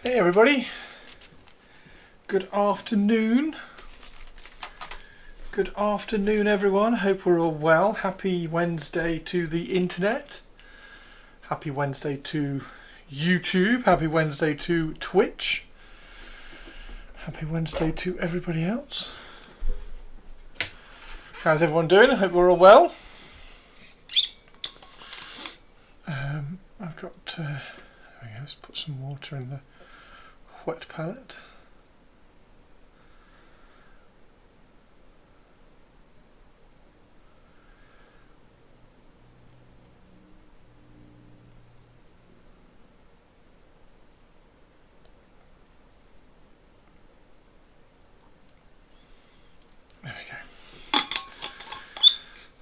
Hey everybody, good afternoon. Good afternoon everyone, hope we're all well. Happy Wednesday to the internet. Happy Wednesday to YouTube. Happy Wednesday to Twitch. Happy Wednesday to everybody else. How's everyone doing? I hope we're all well. I've got, there we go, let's put some water in the wet palette. There we go.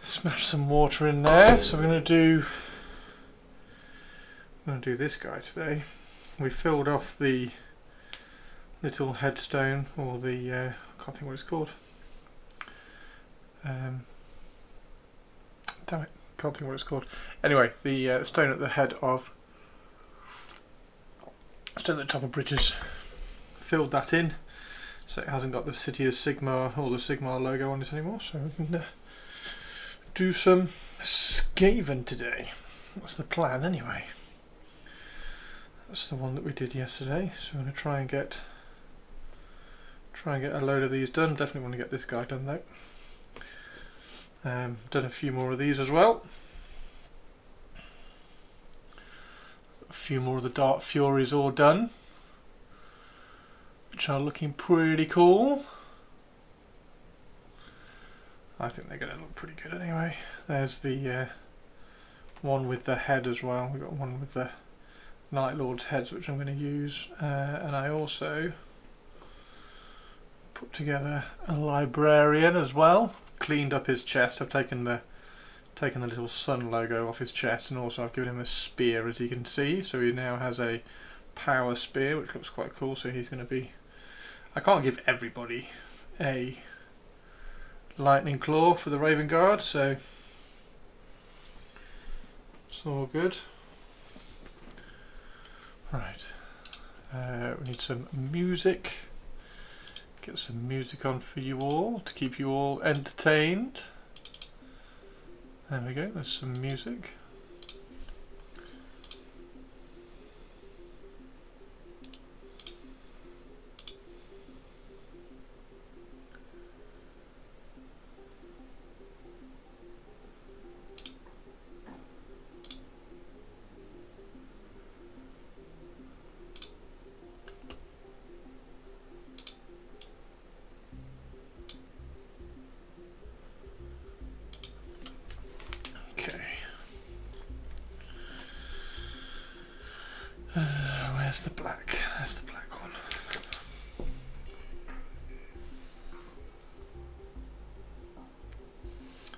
Smash some water in there. So we're going to do this guy today. We filled off the little headstone, or the I can't think what it's called. Damn it, can't think what it's called. Anyway, the stone at the head of stone at the top of bridges. Filled that in, so it hasn't got the City of Sigmar or the Sigmar logo on it anymore. So we can do some Skaven today. That's the plan, anyway. That's the one that we did yesterday. So we're going to try and get a load of these done. Definitely want to get this guy done though. Done a few more of these as well. A few more of the Dark Furies all done, which are looking pretty cool. I think they're going to look pretty good anyway. There's the one with the head as well. We've got one with the Night Lord's heads, which I'm going to use, and I also put together a librarian as well. Cleaned up his chest. I've taken the little sun logo off his chest, and also I've given him a spear, as you can see. So he now has a power spear, which looks quite cool. So he's going to be. I can't give everybody a lightning claw for the Raven Guard, so it's all good. Right, we need some music. Get some music on for you all to keep you all entertained. There we go, there's some music. Where's the black? There's the black one.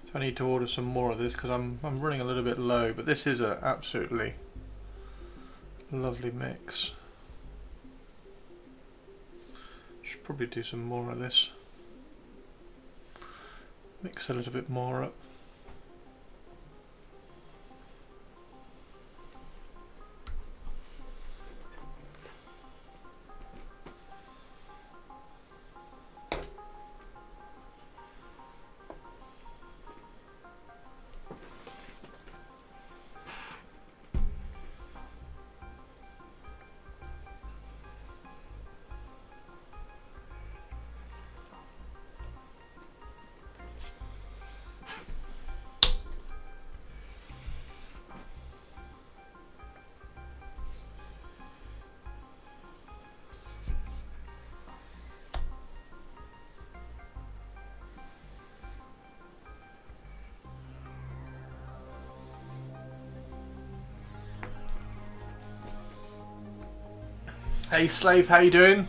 So I need to order some more of this because I'm running a little bit low, but this is a absolutely lovely mix. Should probably do some more of this. Mix a little bit more up. Hey Slave, how you doing?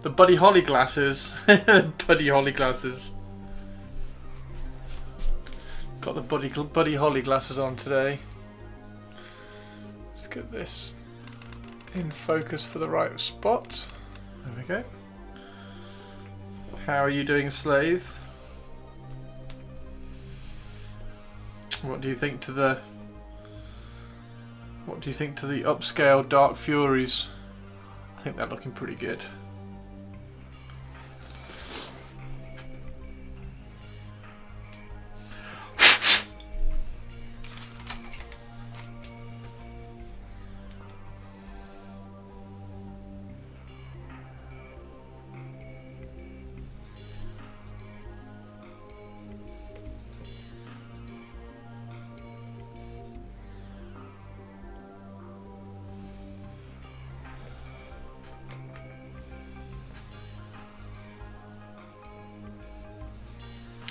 The Buddy Holly glasses. Buddy Holly glasses. Got the Buddy Holly glasses on today. Let's get this in focus for the right spot. There we go. How are you doing, Slave? What do you think to the upscale Dark Furies? I think they're looking pretty good.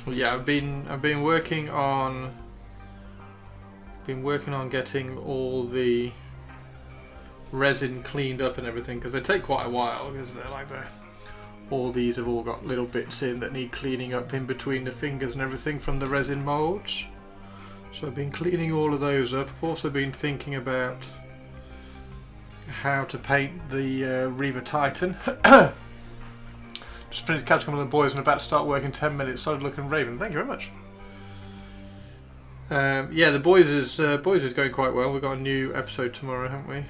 Well, yeah, I've been working on getting all the resin cleaned up and everything, because they take quite a while, because they're like all these have all got little bits in that need cleaning up in between the fingers and everything from the resin molds. So I've been cleaning all of those up. I've also been thinking about how to paint the Reaver Titan. Just finished catching up with the boys and about to start work in 10 minutes. Started looking Raven. Thank you very much. Yeah, the boys is going quite well. We've got a new episode tomorrow, haven't we?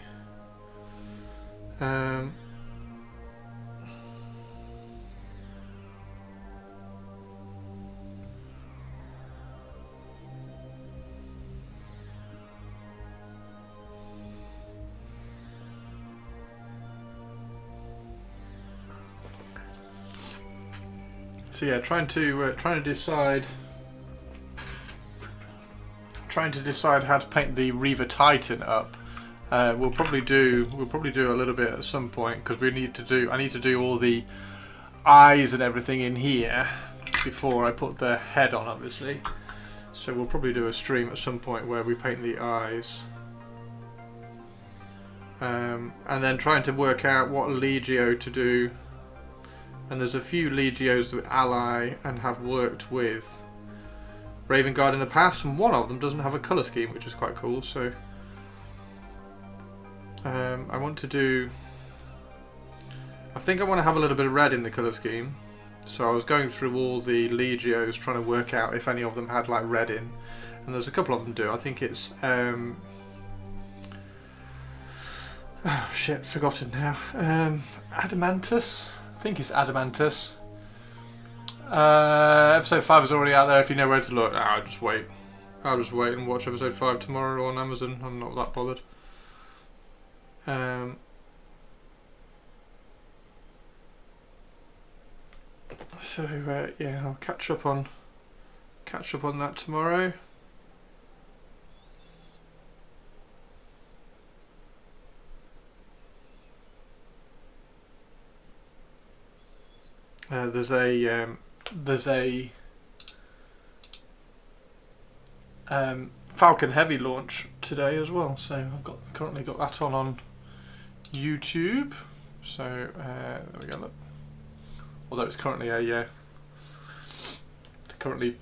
So yeah, trying to decide how to paint the Reaver Titan up. We'll probably do a little bit at some point, because I need to do all the eyes and everything in here before I put the head on, obviously. So we'll probably do a stream at some point where we paint the eyes. And then trying to work out what Legio to do. And there's a few Legios that ally and have worked with Raven Guard in the past, and one of them doesn't have a colour scheme, which is quite cool. So I want to do... I think I want to have a little bit of red in the colour scheme. So I was going through all the Legios trying to work out if any of them had like red in. And there's a couple of them do. I think it's... oh shit, forgotten now. Adamantus? I think it's Adamantus. Episode 5 is already out there if you know where to look. I'll just wait. I'll just wait and watch episode 5 tomorrow on Amazon. I'm not that bothered. So yeah, I'll catch up on that tomorrow. There's a Falcon Heavy launch today as well, so I've currently got that on YouTube. So there we go. Look. Although it's currently currently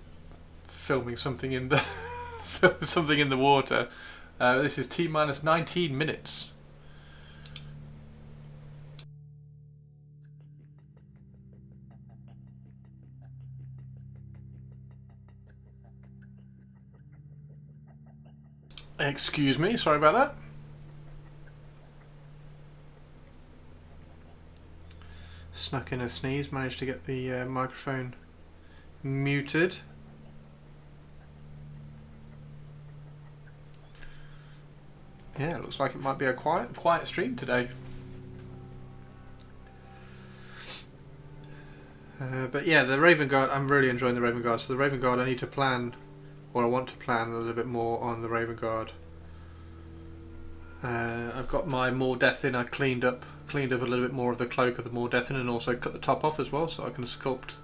filming something in the water. This is T-minus 19 minutes. Excuse me, sorry about that. Snuck in a sneeze, managed to get the microphone muted. Yeah, it looks like it might be a quiet stream today. But yeah, the Raven Guard, I'm really enjoying the Raven Guard. So the Raven Guard, I need to plan, or I want to plan a little bit more on the Raven Guard. I've got my Mordheim. I cleaned up a little bit more of the cloak of the Mordheim, and also cut the top off as well, so I can resculpt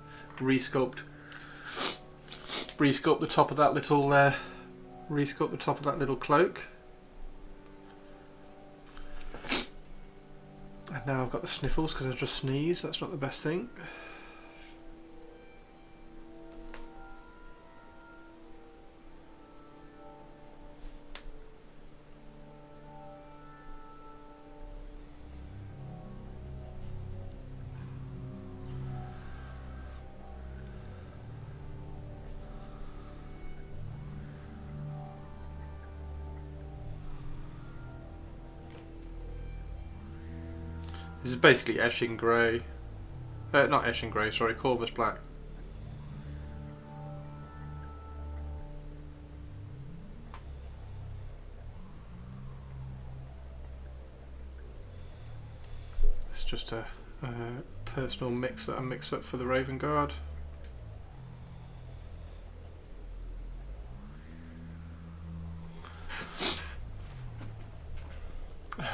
the top of that little cloak. And now I've got the sniffles because I just sneezed. That's not the best thing. This is basically Eshin Grey. Not Eshin Grey, sorry, Corvus Black. It's just a personal mix that I mixed up for the Raven Guard.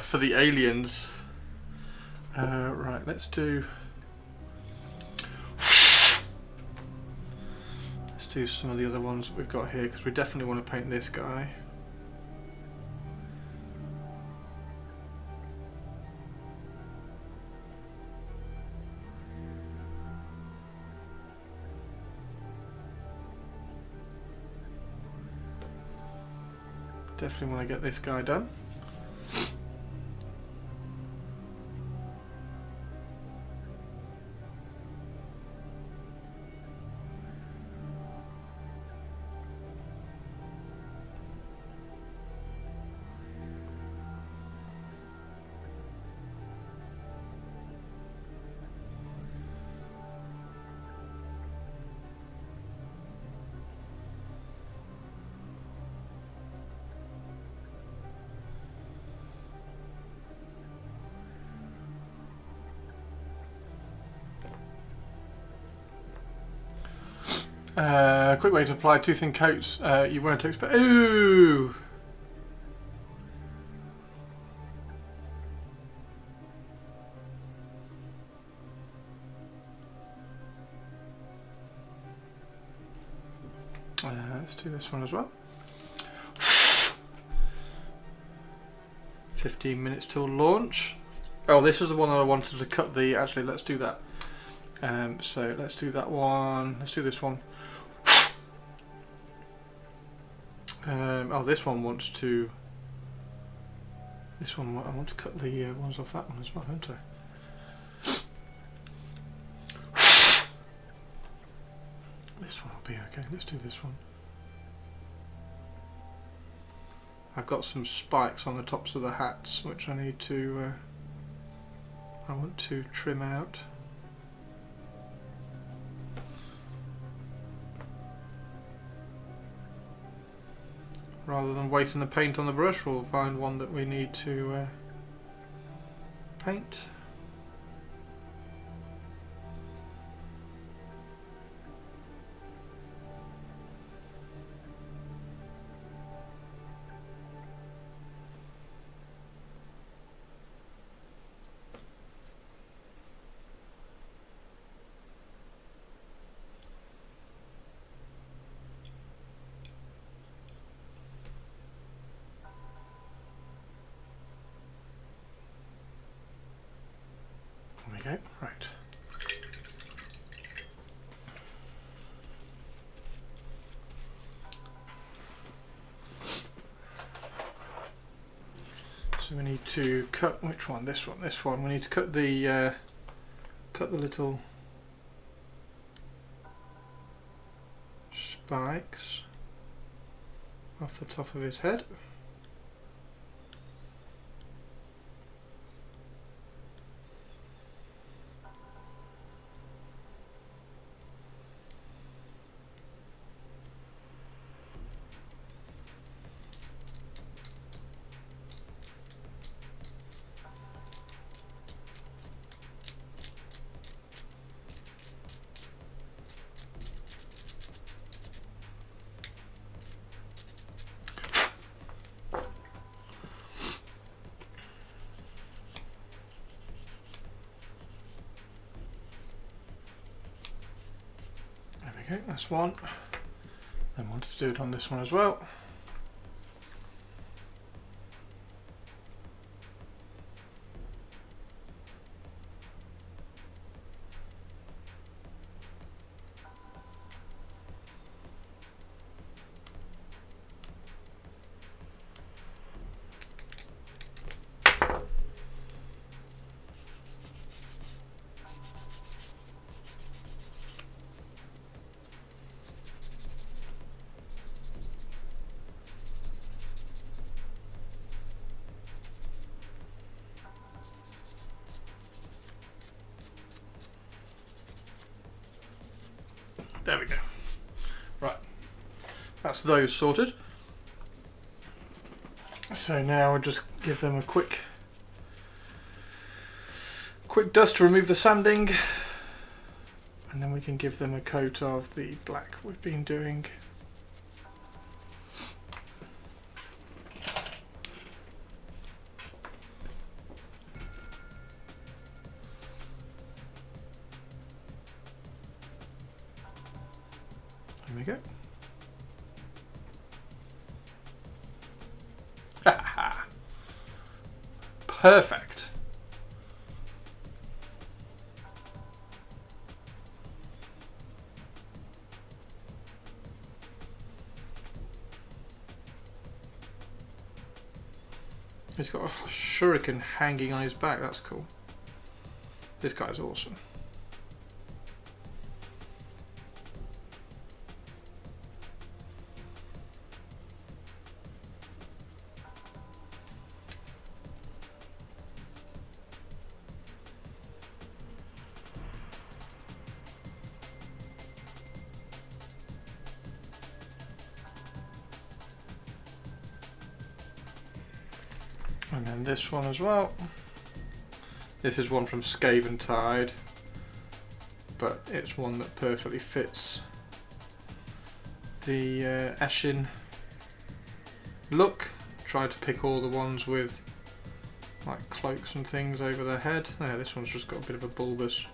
For the aliens, right, let's do some of the other ones that we've got here, because we definitely want to paint this guy. Definitely want to get this guy done. Quick way to apply two thin coats you weren't expecting. Ooh! Let's do this one as well. 15 minutes till launch. Oh, this is the one that I wanted to cut the... Actually, let's do that. So let's do that one. Let's do this one. Oh, this one wants to... This one, I want to cut the ones off that one as well, don't I? This one will be okay. Let's do this one. I've got some spikes on the tops of the hats, which I need to... I want to trim out. Rather than wasting the paint on the brush, we'll find one that we need to paint. Okay, right. So we need to cut which one? This one. This one. We need to cut the little spikes off the top of his head. Okay, that's one. Then we'll just do it on this one as well. There we go. Right, that's those sorted. So now we'll just give them a quick dust to remove the sanding, and then we can give them a coat of the black we've been doing. There we go. Perfect. He's got a shuriken hanging on his back, that's cool. This guy's awesome. And then this one as well. This is one from Skaven Tide, but it's one that perfectly fits the Ashen look. Tried to pick all the ones with like cloaks and things over their head. Yeah, this one's just got a bit of a bulbous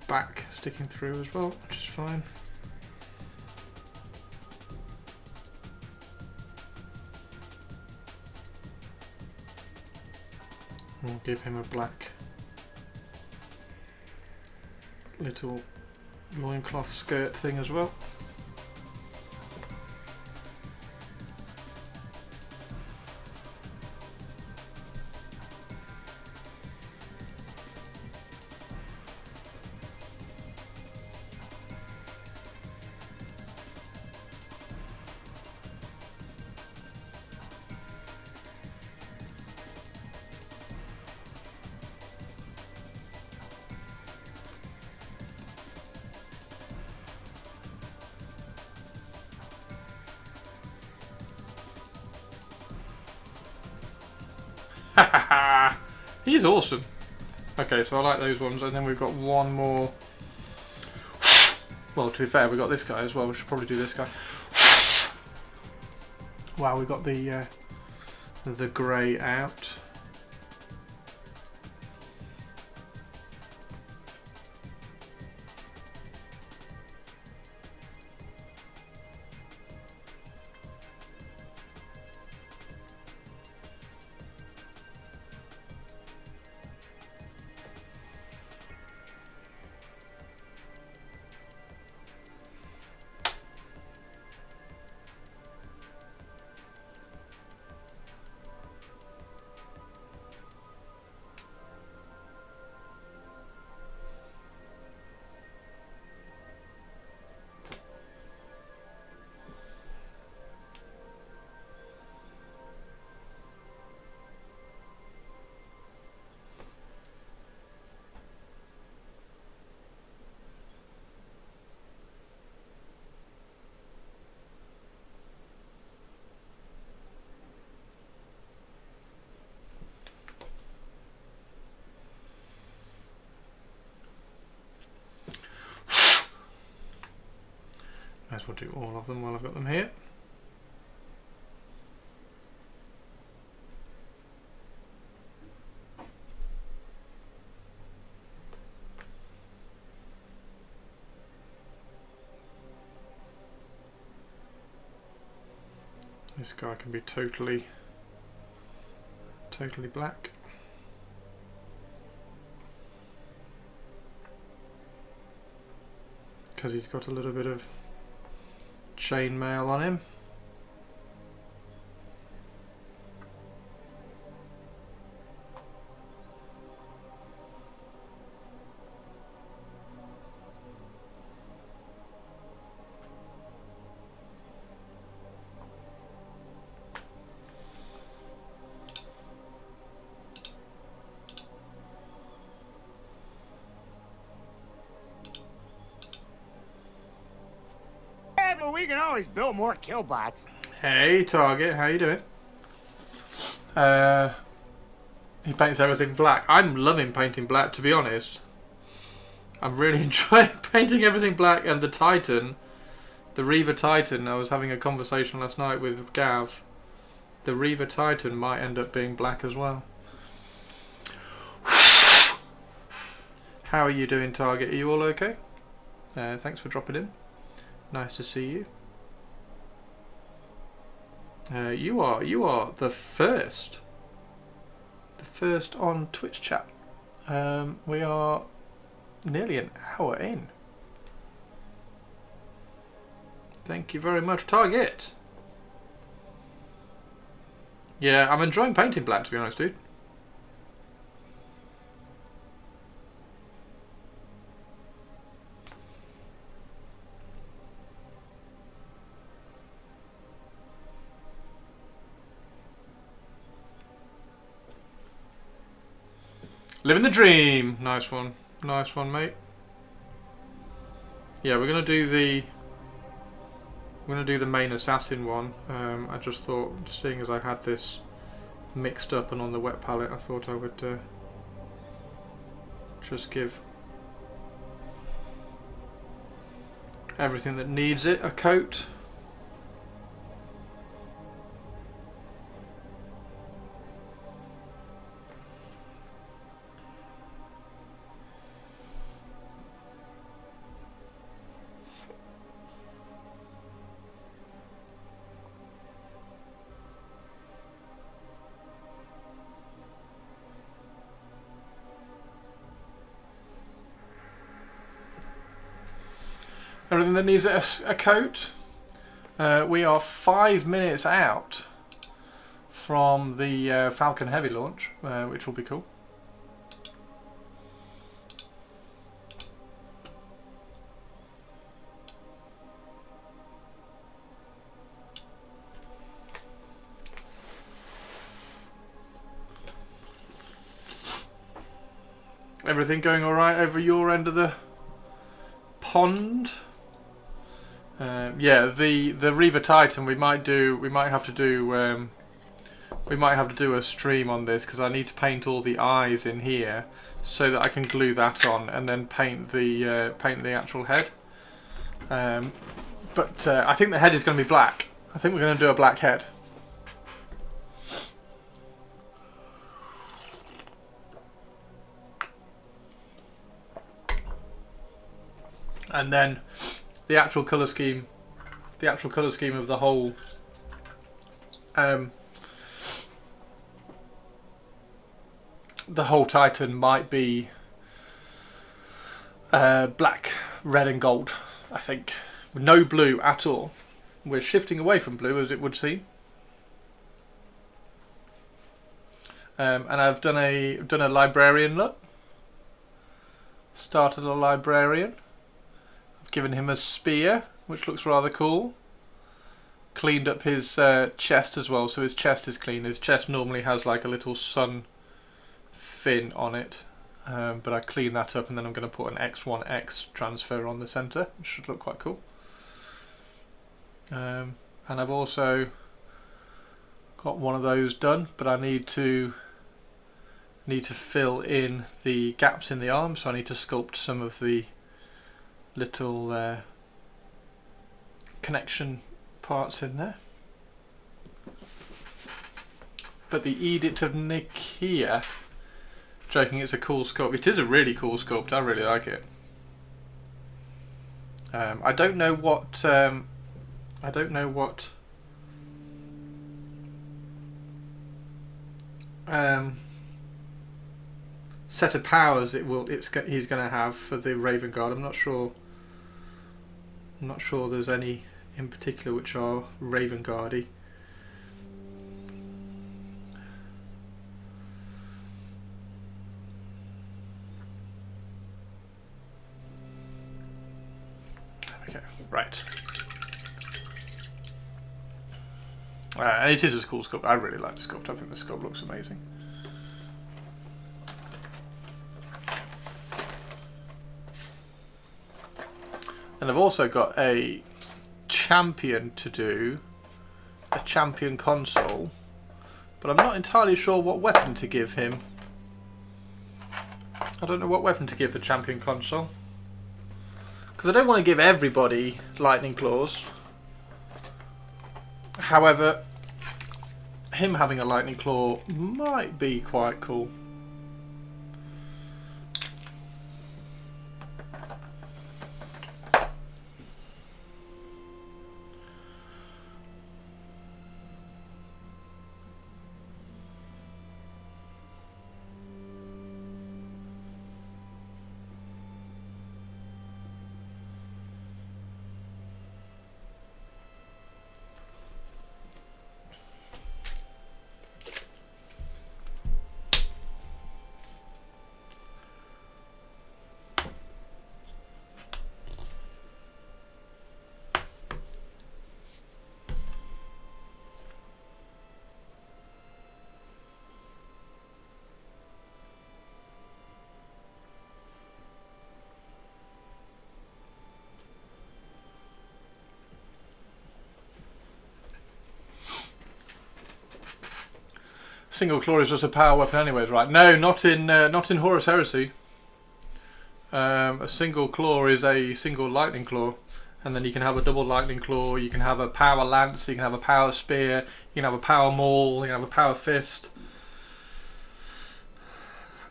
back sticking through as well, which is fine. We'll give him a black little loincloth skirt thing as well. He's awesome. Okay, so I like those ones, and then we've got one more. Well, to be fair, we've got this guy as well. We should probably do this guy. Wow, we got the grey out. Might as well do all of them while I've got them here. This guy can be totally black. Because he's got a little bit of chainmail on him. Well, we can always build more killbots. Hey, Target, how you doing? He paints everything black. I'm loving painting black, to be honest. I'm really enjoying painting everything black. And the Titan, the Reaver Titan, I was having a conversation last night with Gav. The Reaver Titan might end up being black as well. How are you doing, Target? Are you all okay? Thanks for dropping in. Nice to see you. You are the first on Twitch chat. We are nearly an hour in. Thank you very much, Target. Yeah, I'm enjoying painting black, to be honest, dude. Living the dream. Nice one. Nice one, mate. Yeah, we're gonna do the main assassin one. I just thought, seeing as I had this mixed up and on the wet palette, I thought I would just give everything that needs it a coat. Everything that needs a coat. We are 5 minutes out from the Falcon Heavy launch, which will be cool. Everything going all right over your end of the pond? Yeah, the Reaver Titan. We might have to do a stream on this because I need to paint all the eyes in here so that I can glue that on and then paint the actual head. But I think the head is going to be black. I think we're going to do a black head. And then the actual colour scheme of the whole Titan might be black, red and gold, I think. No blue at all. We're shifting away from blue, as it would seem. And I've done a librarian look. Started a librarian. Given him a spear, which looks rather cool. Cleaned up his chest as well, so his chest is clean. His chest normally has like a little sun fin on it, but I cleaned that up, and then I'm going to put an X1X transfer on the centre, which should look quite cool. And I've also got one of those done, but I need to fill in the gaps in the arm, so I need to sculpt some of the little connection parts in there. But the Edict of Nicaea, joking, it's a cool sculpt. It is a really cool sculpt. I really like it. I don't know what set of powers he's going to have for the Raven Guard. I'm not sure there's any in particular which are Raven Guardy. There we go. Right. And it is a cool sculpt. I really like the sculpt. I think the sculpt looks amazing. And I've also got a champion to do a champion console, but I'm not entirely sure what weapon to give him. I don't know what weapon to give the champion console, because I don't want to give everybody lightning claws. However, him having a lightning claw might be quite cool. Single claw is just a power weapon anyways, right? No, not in Horus Heresy. A single claw is a single lightning claw, and then you can have a double lightning claw, you can have a power lance, you can have a power spear, you can have a power maul, you can have a power fist.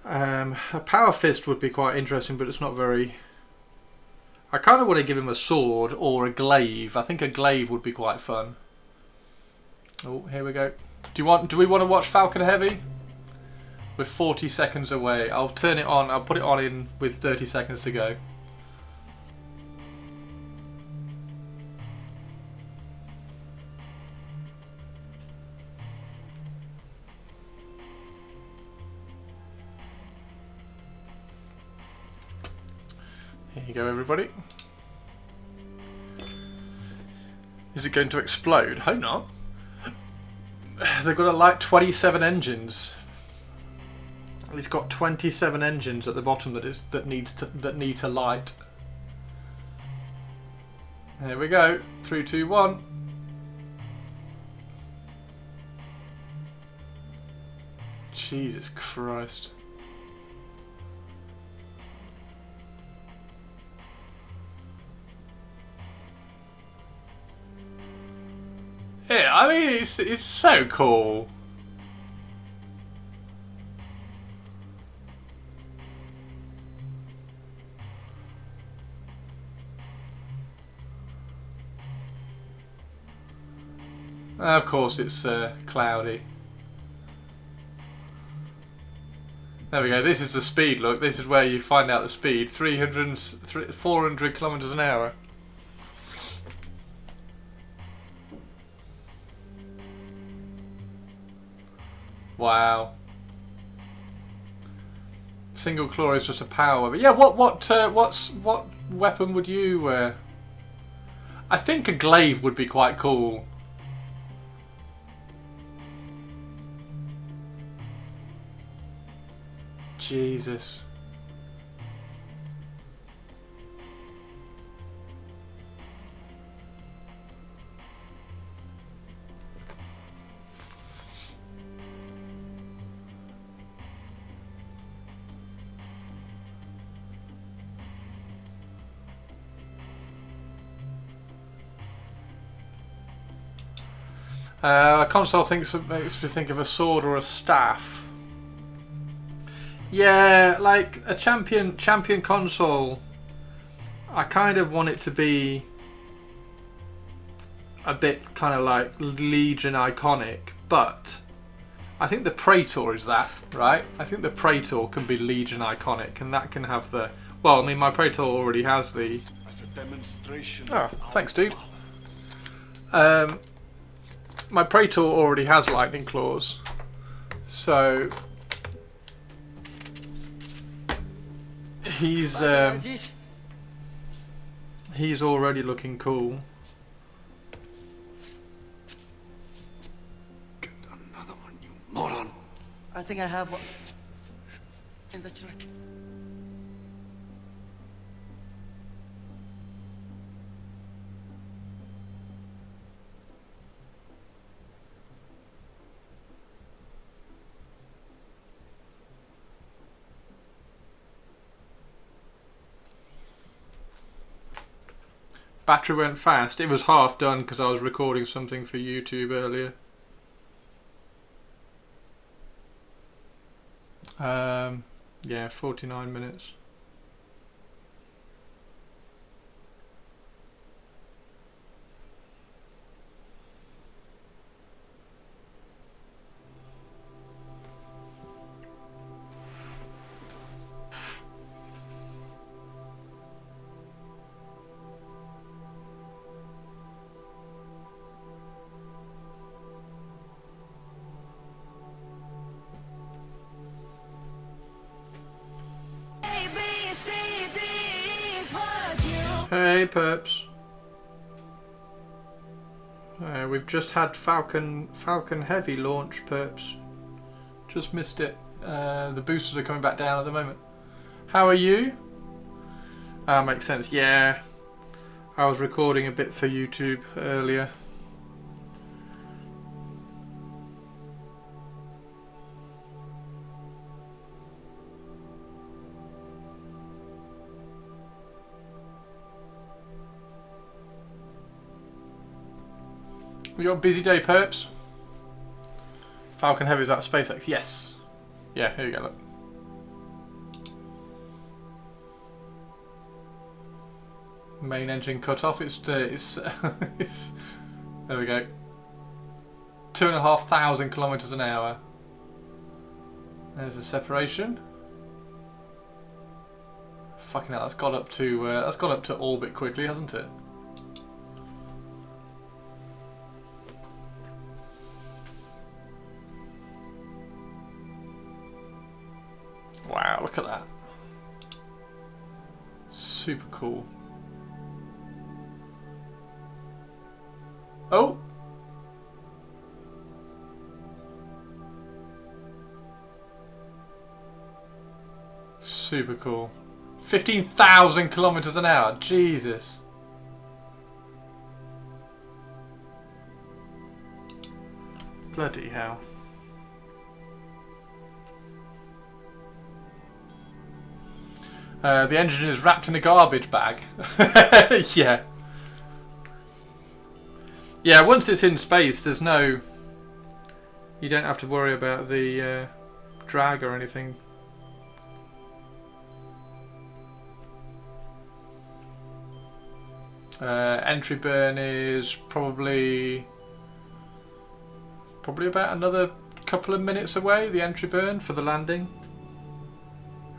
A power fist would be quite interesting, but it's not very... I kind of want to give him a sword or a glaive. I think a glaive would be quite fun. Oh, here we go. Do we want to watch Falcon Heavy? We're 40 seconds away. I'll turn it on. I'll put it on in with 30 seconds to go. Here you go, everybody. Is it going to explode? Hope not. They've got like 27 engines. It's got 27 engines at the bottom that need to light. There we go. 3, 2, 1. Jesus Christ. Yeah, I mean it's so cool. Of course it's cloudy. There we go, this is the speed, look, this is where you find out the speed. 400 kilometers an hour. Wow. Single claw is just a power weapon. Yeah, what weapon would you I think a glaive would be quite cool. Jesus. A console makes me think of a sword or a staff. Yeah, like a champion console. I kind of want it to be a bit kind of like Legion iconic, but I think the Praetor is that, right? I think the Praetor can be Legion iconic, and that can have the... Well, I mean, my Praetor already has the... Oh, thanks, dude. My Praetor already has lightning claws, so he's already looking cool. Get another one, you moron! I think I have one in the truck. Battery went fast. It was half done because I was recording something for YouTube earlier. Yeah, 49 minutes. Hey, perps. We've just had Falcon Heavy launch, perps. Just missed it. The boosters are coming back down at the moment. How are you? Makes sense. Yeah, I was recording a bit for YouTube earlier. We got a busy day, perps. Falcon Heavy's out of SpaceX. Yes. Yeah, here you go, look. Main engine cut off. It's there we go. 2,500 kilometers an hour. There's a separation. Fucking hell, that's got up to orbit quickly, hasn't it? Wow, look at that. Super cool. Oh! Super cool. 15,000 kilometers an hour. Jesus. Bloody hell. The engine is wrapped in a garbage bag. Yeah. Yeah, once it's in space, there's no... You don't have to worry about the drag or anything. Entry burn is probably about another couple of minutes away, the entry burn for the landing.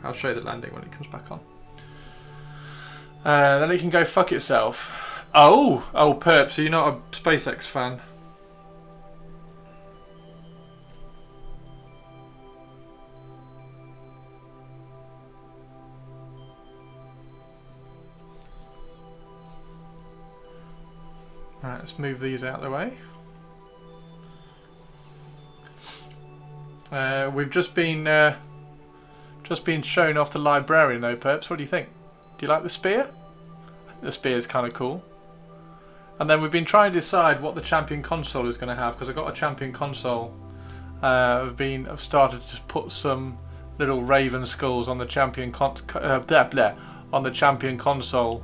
I'll show you the landing when it comes back on. Then it can go fuck itself. Oh, perp, so you're not a SpaceX fan? Right, let's move these out of the way. We've just been shown off the librarian though, perps. What do you think? Do you like the spear? I think the spear's kind of cool. And then we've been trying to decide what the champion console is going to have, because I've got a champion console. I've started to put some little raven skulls on the champion on the champion console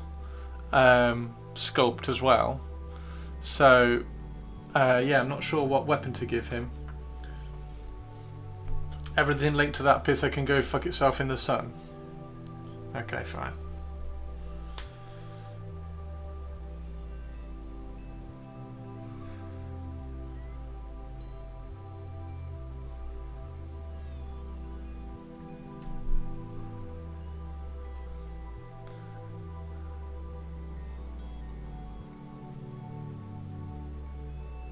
sculpt as well. So yeah, I'm not sure what weapon to give him. Everything linked to that pisser can go fuck itself in the sun. Okay, fine.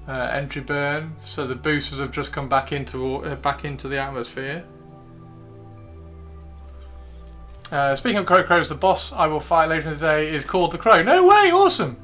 Entry burn, so the boosters have just come back into the atmosphere. Speaking of crows, the boss I will fight later in the day is called the Crow. No way! Awesome!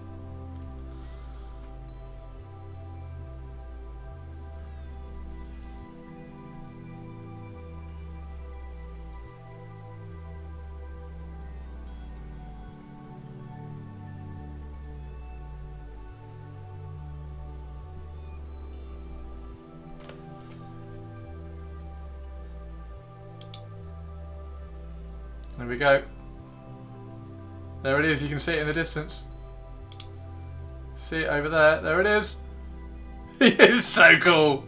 There we go. There it is, you can see it in the distance. See it over there? There it is. It's so cool.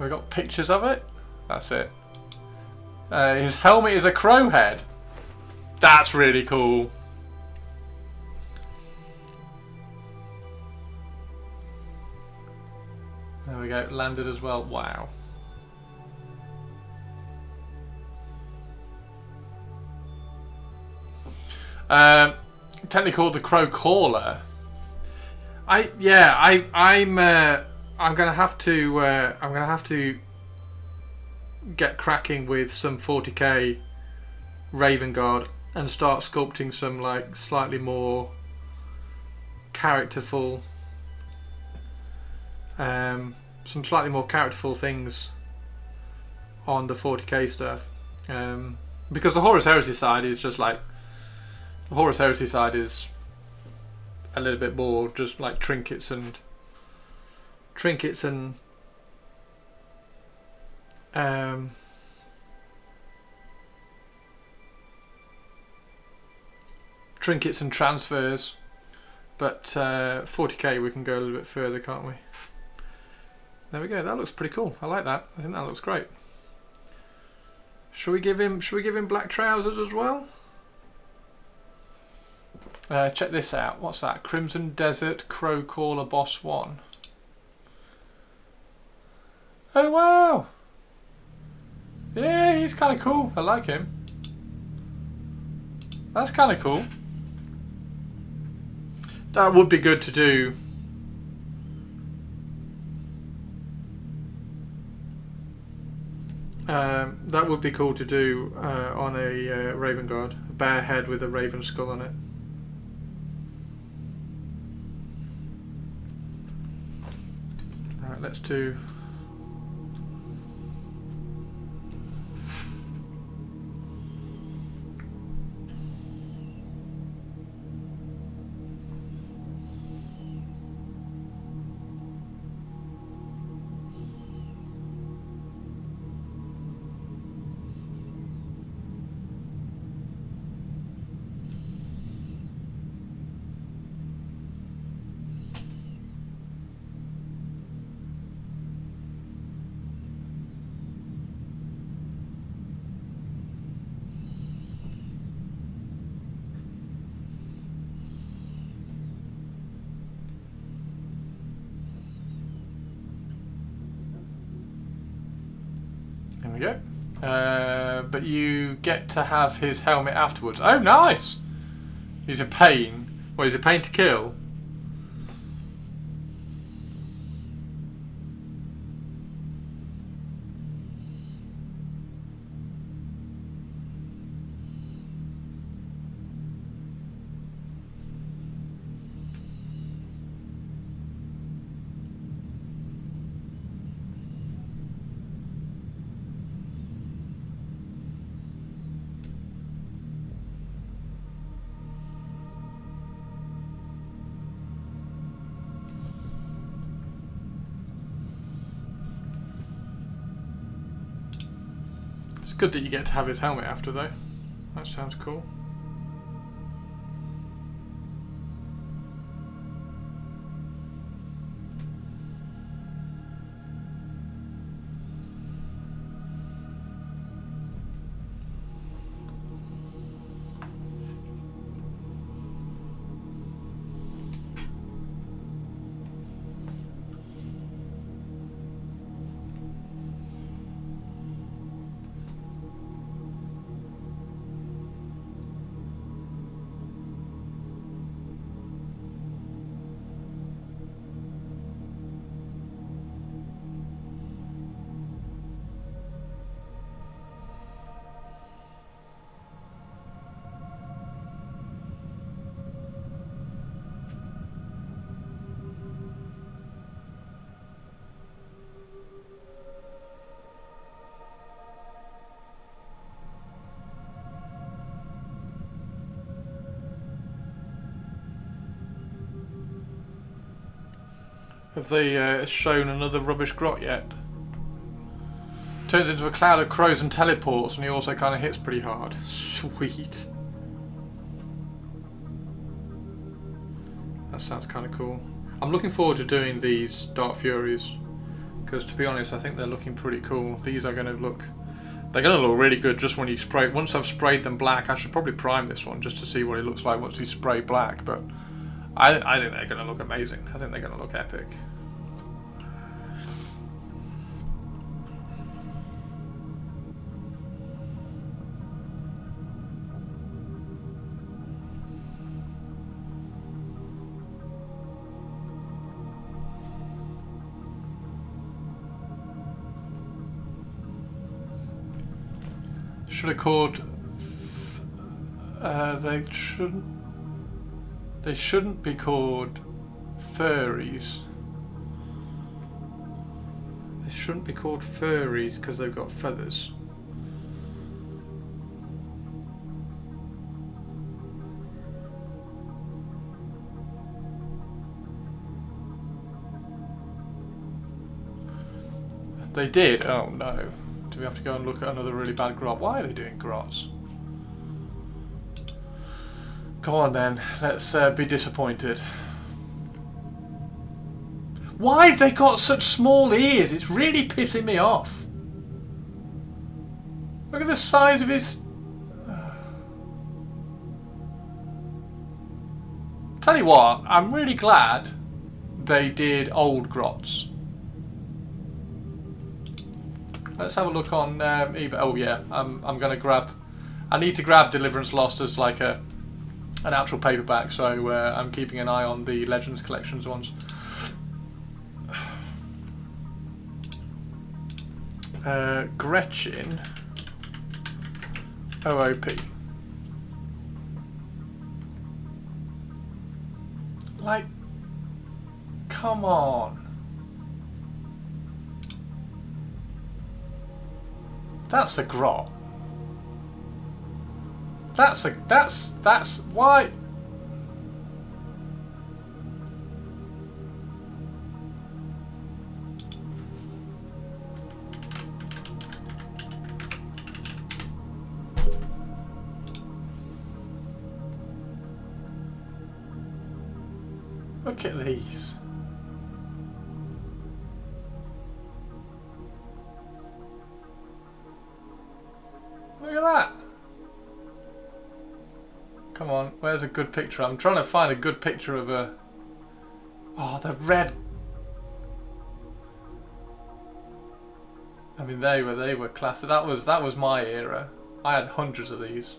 We got pictures of it. That's it. His helmet is a crow head. That's really cool. There we go. Landed as well. Wow. Technically called the Crow Caller. I'm gonna have to get cracking with some 40k Raven Guard and start sculpting some like slightly more characterful things on the 40k stuff, because the Horus Heresy side is just like the Horus Heresy side is a little bit more just like trinkets and transfers, but 40k we can go a little bit further, can't we? There we go. That looks pretty cool. I like that. I think that looks great. Should we give him black trousers as well? Check this out. What's that? Crimson Desert Crow Caller Boss 1. Oh wow! Yeah, he's kind of cool. I like him. That's kind of cool. That would be good to do. That would be cool to do on a Raven Guard. A bear head with a raven skull on it. Right, let's do... There we go. But you get to have his helmet afterwards. Oh, nice! He's a pain. Well, he's a pain to kill. It's good that you get to have his helmet after, though. That sounds cool. Have they shown another rubbish grot yet? Turns into a cloud of crows and teleports, and he also kind of hits pretty hard. Sweet. That sounds kind of cool. I'm looking forward to doing these Dark Furies, because to be honest, I think they're looking pretty cool. These are going to look... They're going to look really good just when you spray... Once I've sprayed them black, I should probably prime this one just to see what it looks like once you spray black, but I think they're going to look amazing. I think they're going to look epic. Should have called. They shouldn't be called furries. They shouldn't be called furries because they've got feathers. They did? Oh no. Do we have to go and look at another really bad grot? Why are they doing grots? Go on then, let's be disappointed. Why have they got such small ears? It's really pissing me off. Look at the size of his... Tell you what, I'm really glad they did old grots. Let's have a look on eBay. Oh yeah, I'm gonna grab. I need to grab Deliverance Lost as like an actual paperback, so I'm keeping an eye on the Legends Collections ones. Gretchen. OOP. Like, come on. That's a grot. That's why. Look at these. Look at that. Come on, where's a good picture? I'm trying to find a good picture of a... Oh, the red... I mean, they were classic. That was my era. I had hundreds of these.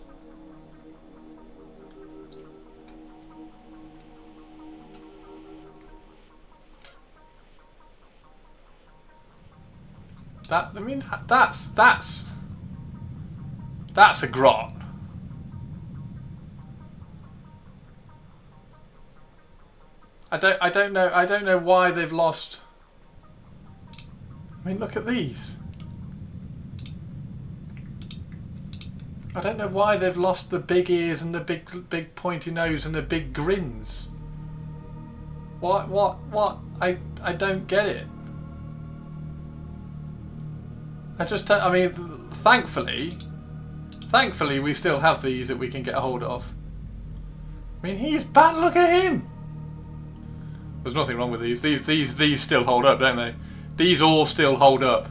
That's a grot. I don't know why they've lost. I mean, look at these. I don't know why they've lost the big ears and the big pointy nose and the big grins. What? I don't get it. I just don't, I mean, thankfully we still have these that we can get a hold of. I mean, he's bad. Look at him. There's nothing wrong with these. These still hold up, don't they? These all still hold up.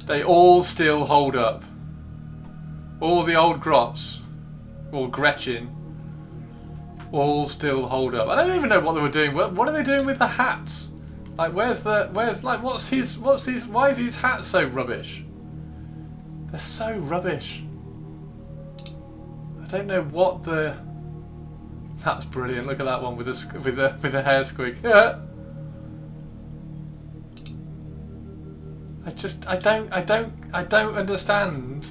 They all still hold up. All the old grots, or Gretchen, all still hold up. I don't even know what they were doing. What are they doing with the hats? Like, why is his hat so rubbish? They're so rubbish. I don't know what the... That's brilliant. Look at that one with a hair squig. Yeah. I don't understand.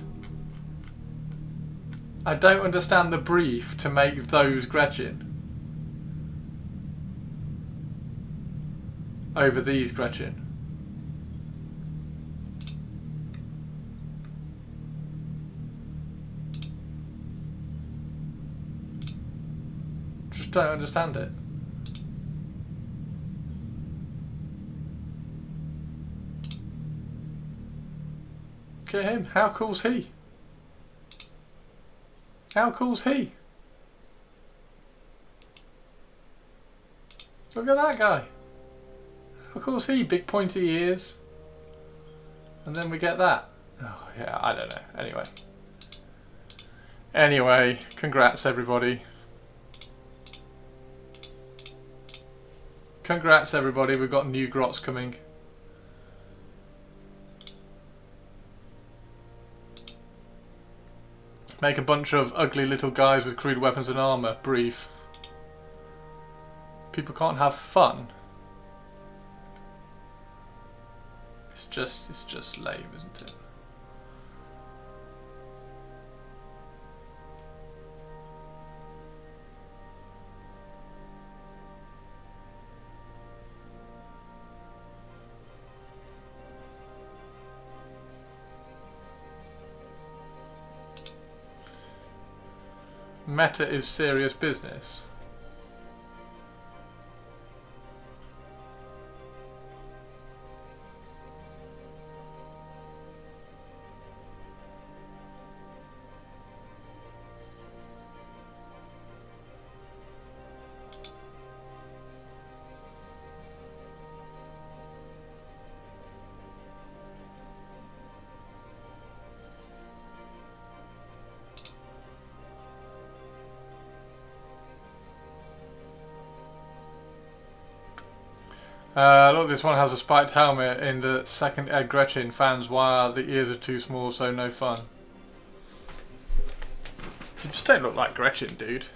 I don't understand the brief to make those Gretchen over these Gretchen. Just don't understand it. Look at him. How cool's he? How cool's he? Look at that guy. How cool's he? Big pointy ears. And then we get that. Oh yeah, I don't know. Anyway, congrats everybody. Congrats everybody, we've got new grots coming. Make a bunch of ugly little guys with crude weapons and armour. Brief. People can't have fun. It's just lame, isn't it? Meta is serious business. Look, this one has a spiked helmet in the second Ed Gretchen fans. Why the ears are too small, so no fun. You just don't look like Gretchen, dude.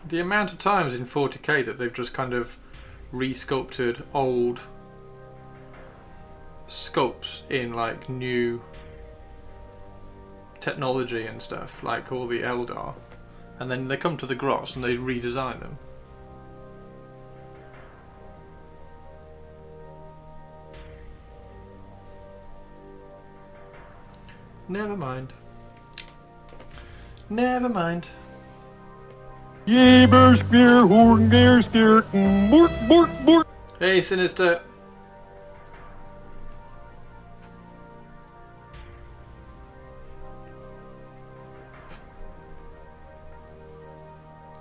The amount of times in 40k that they've just kind of re-sculpted old sculpts in like new technology and stuff, like all the Eldar, and then they come to the Grots and they redesign them. Never mind. Never mind. Hey, Sinister.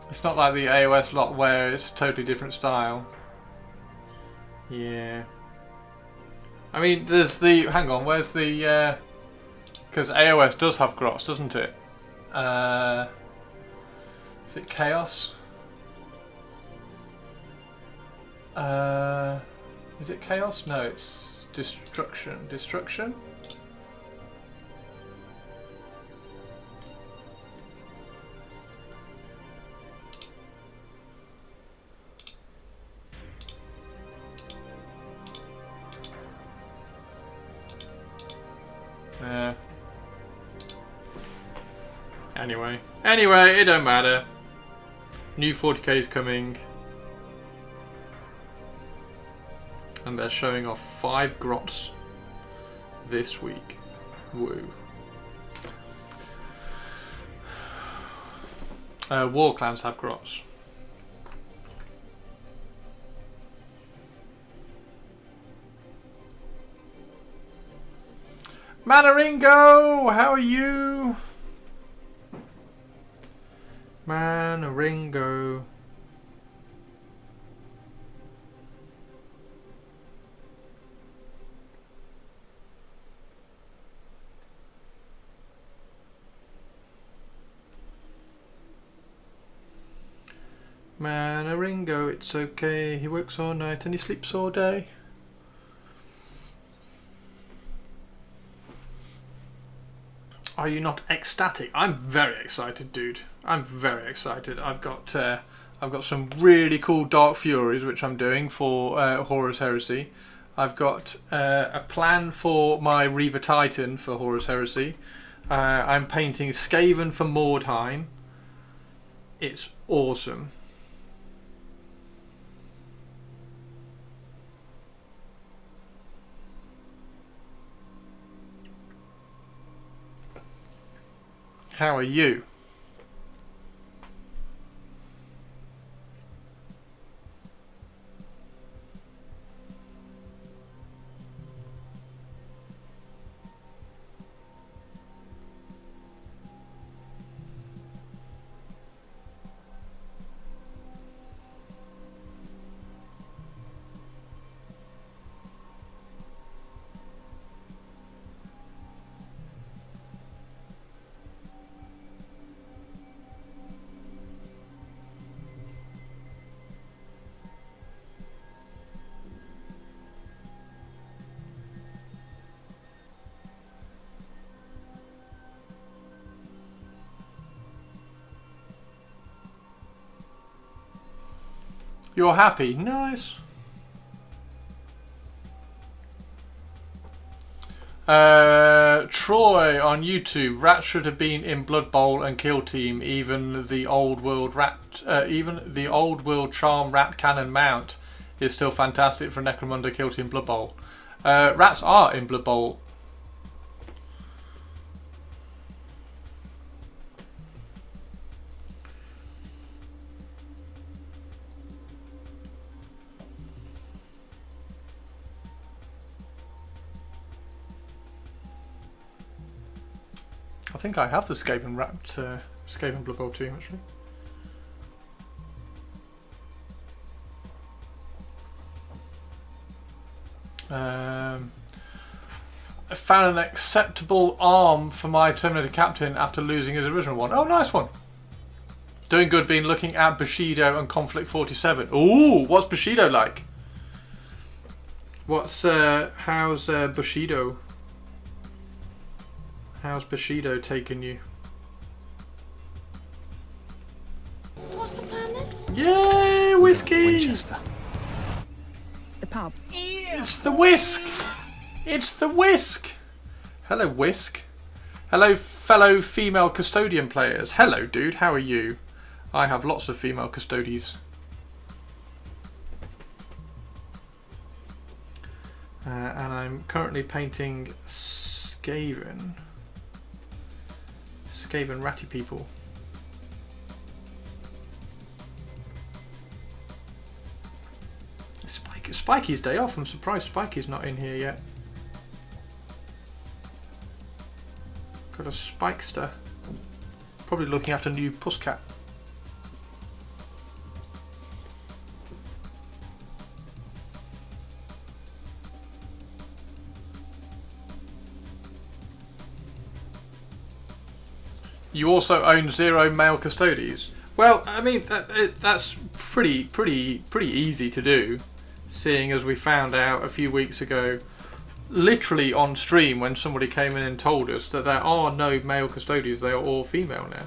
It's not like the AOS lot where it's a totally different style. Yeah. I mean, there's the... Hang on, where's the... Because AOS does have Grots, doesn't it? Is it Chaos? Is it Chaos? No, it's Destruction. Destruction? Yeah. Anyway, it don't matter. New 40k is coming, and they're showing off 5 Grots this week. Woo. War clans have Grots. Manaringo, how are you? Manaringo. man, a Ringo, it's okay. He works all night and he sleeps all day. Are you not ecstatic? I'm very excited, dude. I'm very excited. I've got some really cool Dark Furies, which I'm doing for Horus Heresy. I've got a plan for my Reaver Titan for Horus Heresy. I'm painting Skaven for Mordheim. It's awesome. How are you? You're happy? Nice. Troy on YouTube. Rat should have been in Blood Bowl and Kill Team. Even the old world charm rat cannon mount is still fantastic for Necromunda Kill Team Blood Bowl. Rats are in Blood Bowl. I think I have the Skaven Skaven Blood Bowl team actually. I found an acceptable arm for my Terminator Captain after losing his original one. Oh, nice one. Doing good, been looking at Bushido and Conflict 47. Ooh, what's Bushido like? How's Bushido? How's Bushido taking you? What's the plan then? Yay, whiskey! Winchester. The pub. It's the Whisk! It's the Whisk! Hello, Whisk. Hello, fellow female custodian players. Hello, dude. How are you? I have lots of female custodies. And I'm currently painting Skaven. Skaven ratty people. Spikey's day off. I'm surprised Spikey's not in here yet. Got a Spikester. Probably looking after new Pusscat. You also own 0 male custodies. Well, I mean that's pretty easy to do, seeing as we found out a few weeks ago, literally on stream, when somebody came in and told us that there are no male custodians; they are all female now.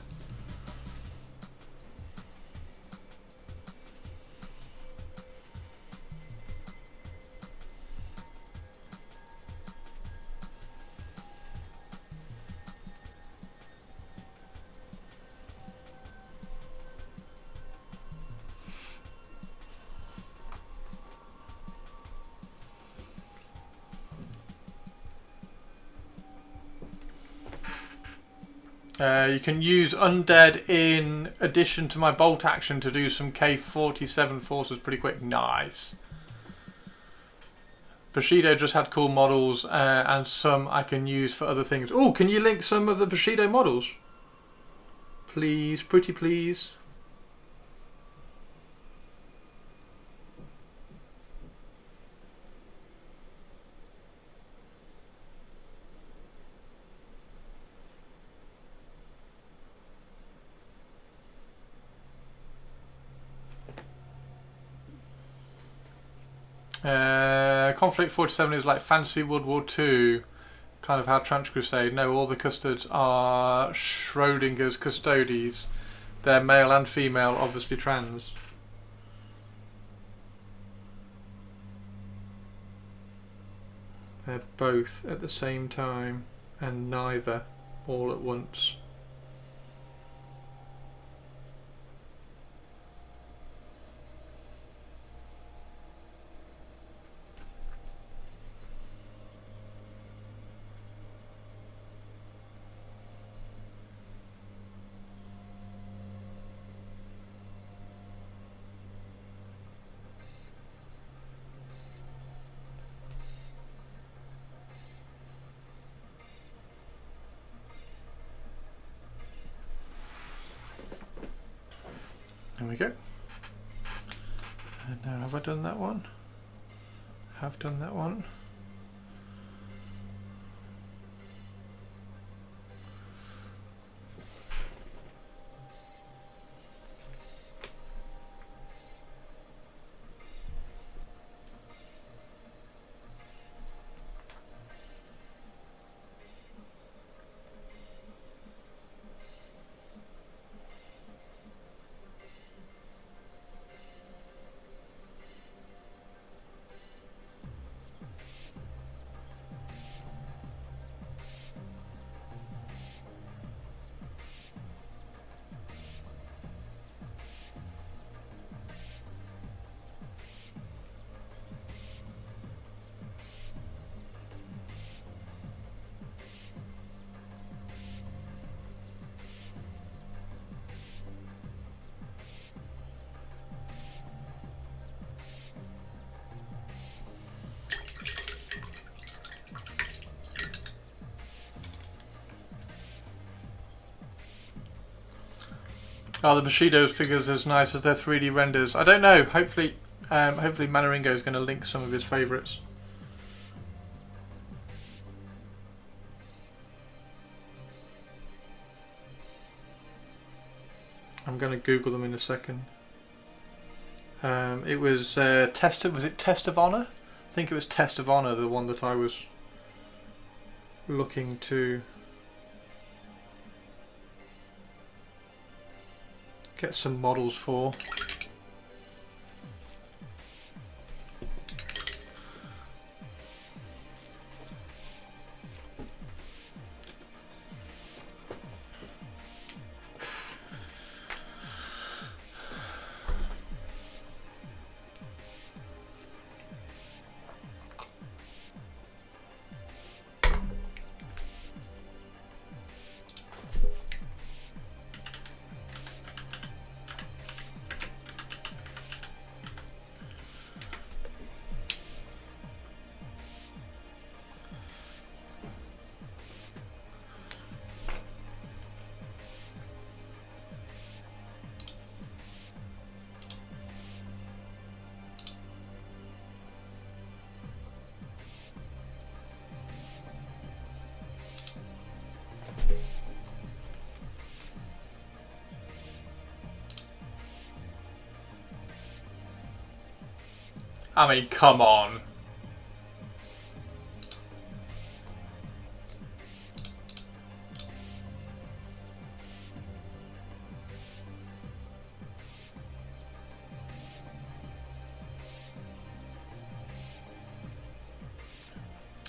You can use Undead in addition to my bolt action to do some K47 forces pretty quick. Nice. Bushido just had cool models and some I can use for other things. Oh, can you link some of the Bushido models? Please, pretty please. Conflict 47 is like fancy World War II, kind of how Trans Crusade. No, all the custards are Schrodinger's custodies. They're male and female, obviously trans. They're both at the same time and neither all at once. There we go. And now have I done that one? Have done that one. Are the Bushido's figures as nice as their 3D renders? I don't know. Hopefully Manaringo is going to link some of his favourites. I'm going to Google them in a second. It was was it Test of Honor? I think it was Test of Honor, the one that I was looking to get some models for. I mean, come on.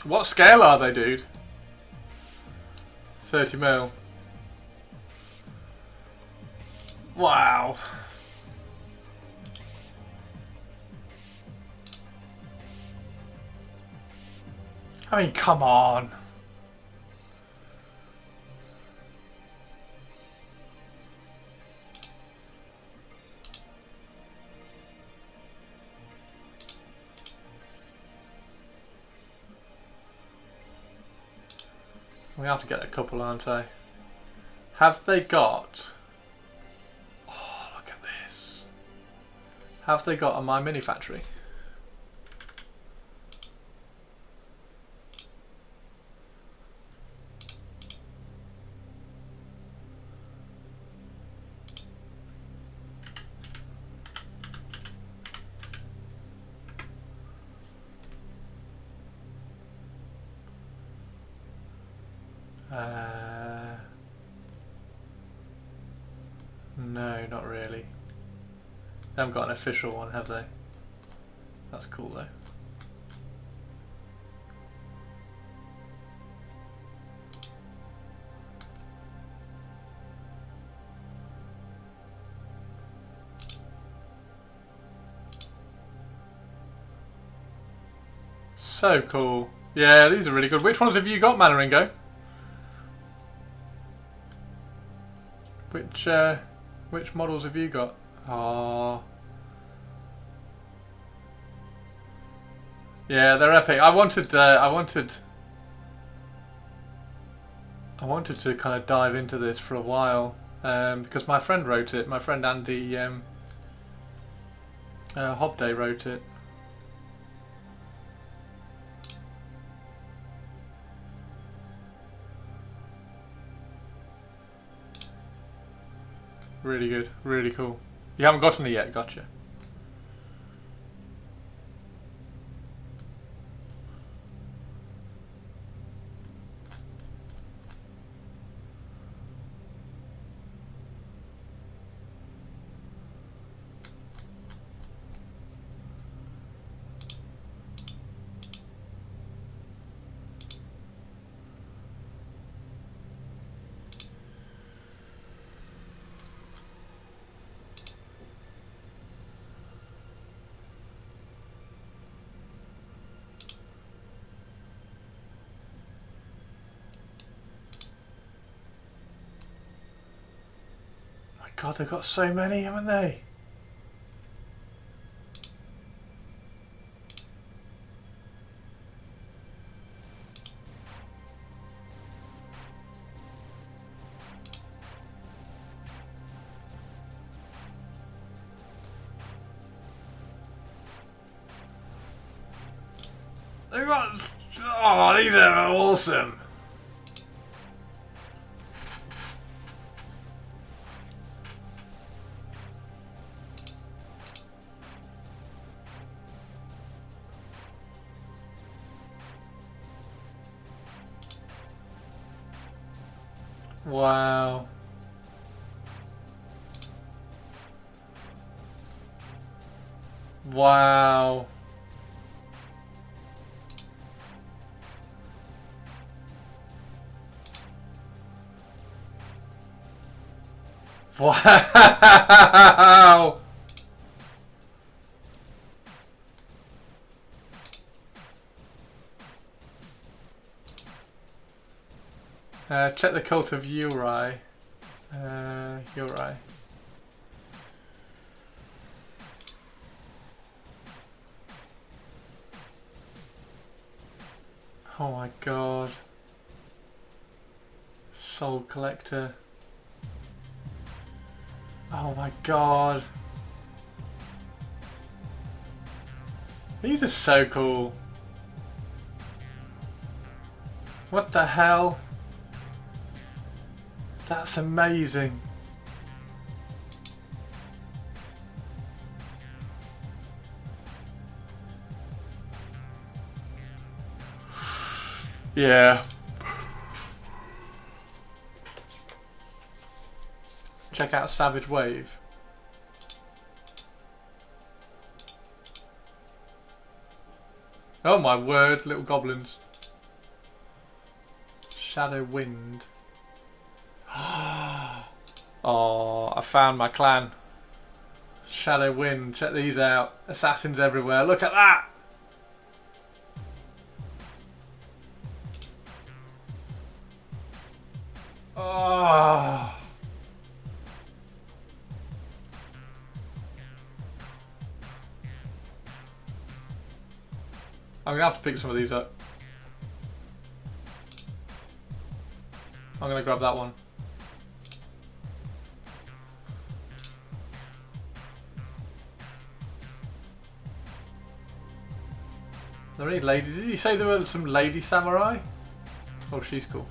What scale are they, dude? 30 mil. Wow. I mean, come on. We have to get a couple, aren't I? Have they got... Oh, look at this. Have they got a My Mini Factory? No, not really. They haven't got an official one, have they? That's cool though. So cool. Yeah, these are really good. Which ones have you got, Manaringo? Which models have you got? Oh. Yeah, they're epic. I wanted to kind of dive into this for a while because my friend wrote it. My friend Andy Hobday wrote it. Really good, really cool. You haven't gotten it yet, gotcha. God, they've got so many, haven't they? They've got... Oh, these are awesome. Wow. Wow. Wow. Check the cult of Uri. Uri. Oh my god. Soul Collector. Oh my god. These are so cool. What the hell? That's amazing. Yeah. Check out Savage Wave. Oh my word, little goblins. Shadow Wind. Oh, I found my clan. Shadow Wind, check these out. Assassins everywhere, look at that! Oh. I'm gonna have to pick some of these up. I'm gonna grab that one. Are there any lady? Did he say there were some lady samurai? Oh, she's cool.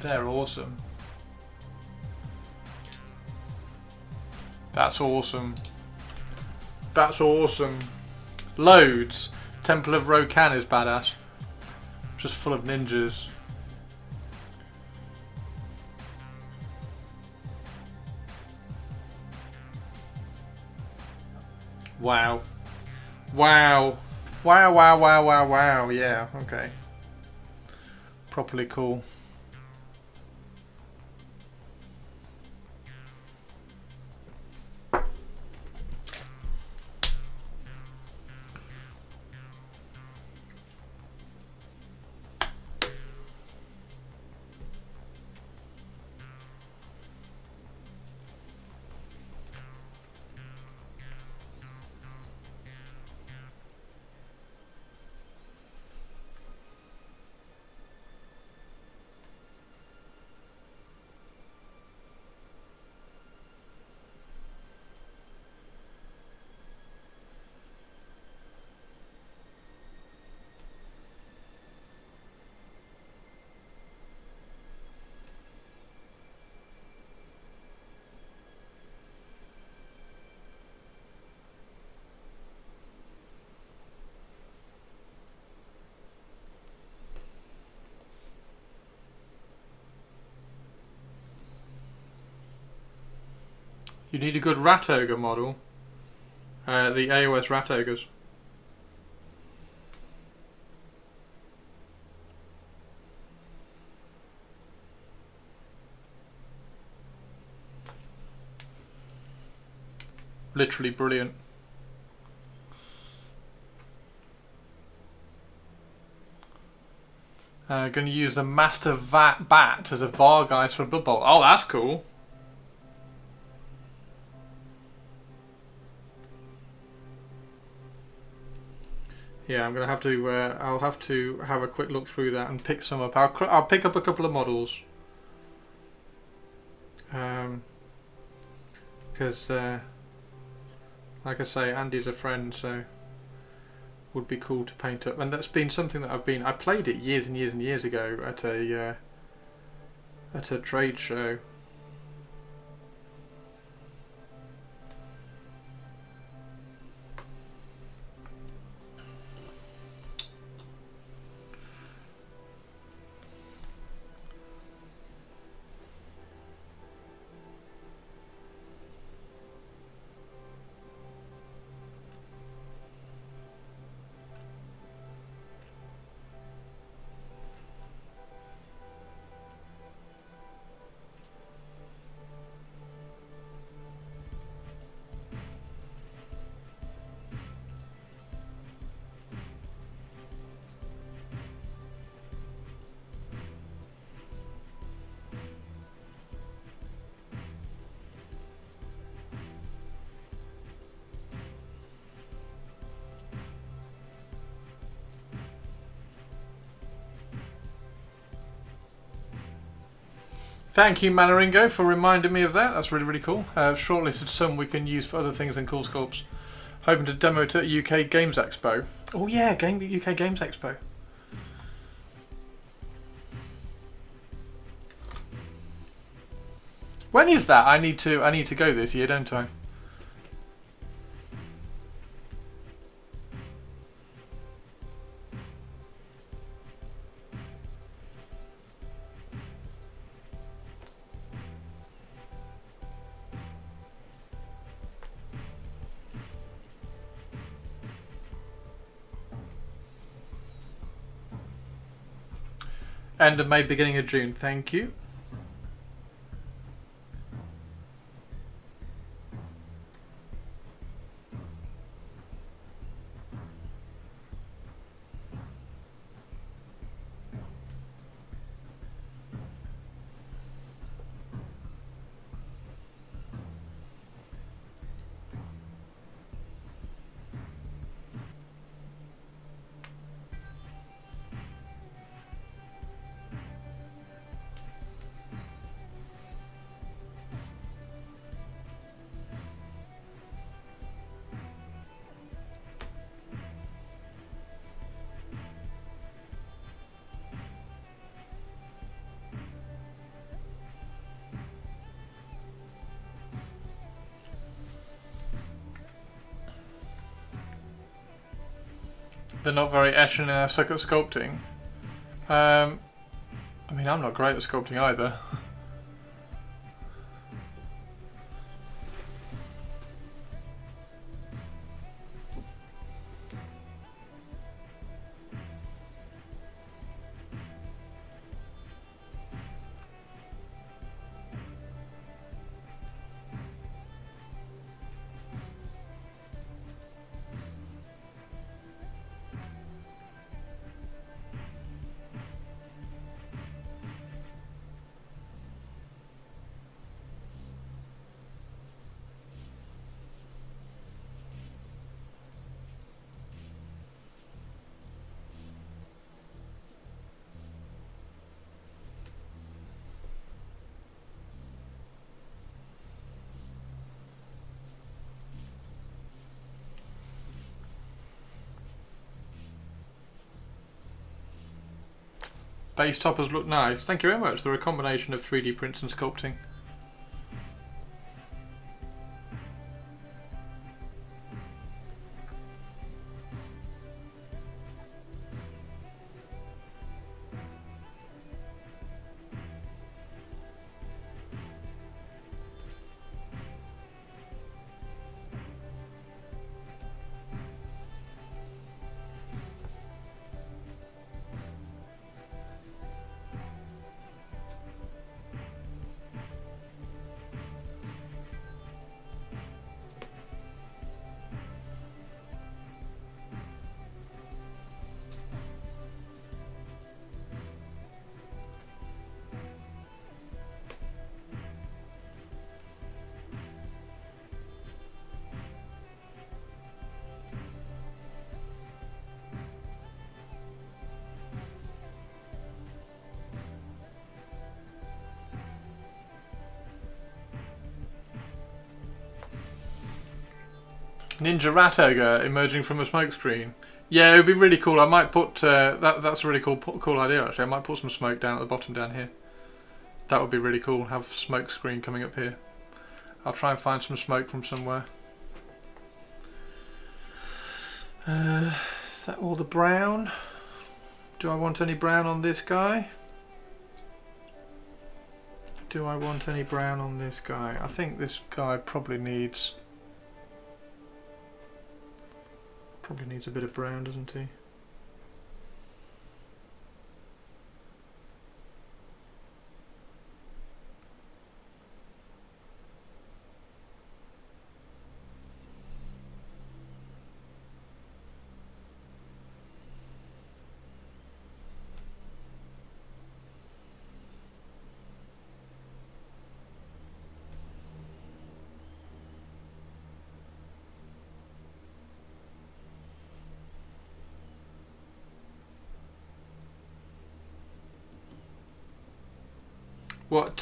They're awesome. That's awesome. That's awesome. Loads. Temple of Rokan is badass. Just full of ninjas. Wow. Wow. Wow, wow, wow, wow, wow. Yeah, okay. Properly cool. You need a good rat ogre model. The AOS rat ogres. Literally brilliant. Going to use the Master Bat as a Vargeist for Blood Bowl. Oh, that's cool. Yeah, I'm gonna have to. I'll have to have a quick look through that and pick some up. I'll pick up a couple of models. Because, like I say, Andy's a friend, so would be cool to paint up. And that's been something that I played it years and years and years ago at a trade show. Thank you, Manaringo, for reminding me of that. That's really, really cool. Shortlisted some we can use for other things than Cool Sculpts. Hoping to demo it at UK Games Expo. Oh yeah, UK Games Expo. When is that? I need to go this year, don't I? End of May, beginning of June. Thank you. They're not very etching and I suck at sculpting. I mean, I'm not great at sculpting either. Base toppers look nice. Thank you very much. They're a combination of 3D prints and sculpting. Ninja rat ogre emerging from a smoke screen. Yeah, it would be really cool. I might put that's a really cool idea actually. I might put some smoke down at the bottom down here. That would be really cool. Have smoke screen coming up here. I'll try and find some smoke from somewhere. Is that all the brown? Do I want any brown on this guy? Do I want any brown on this guy? I think this guy probably needs a bit of brown, doesn't he?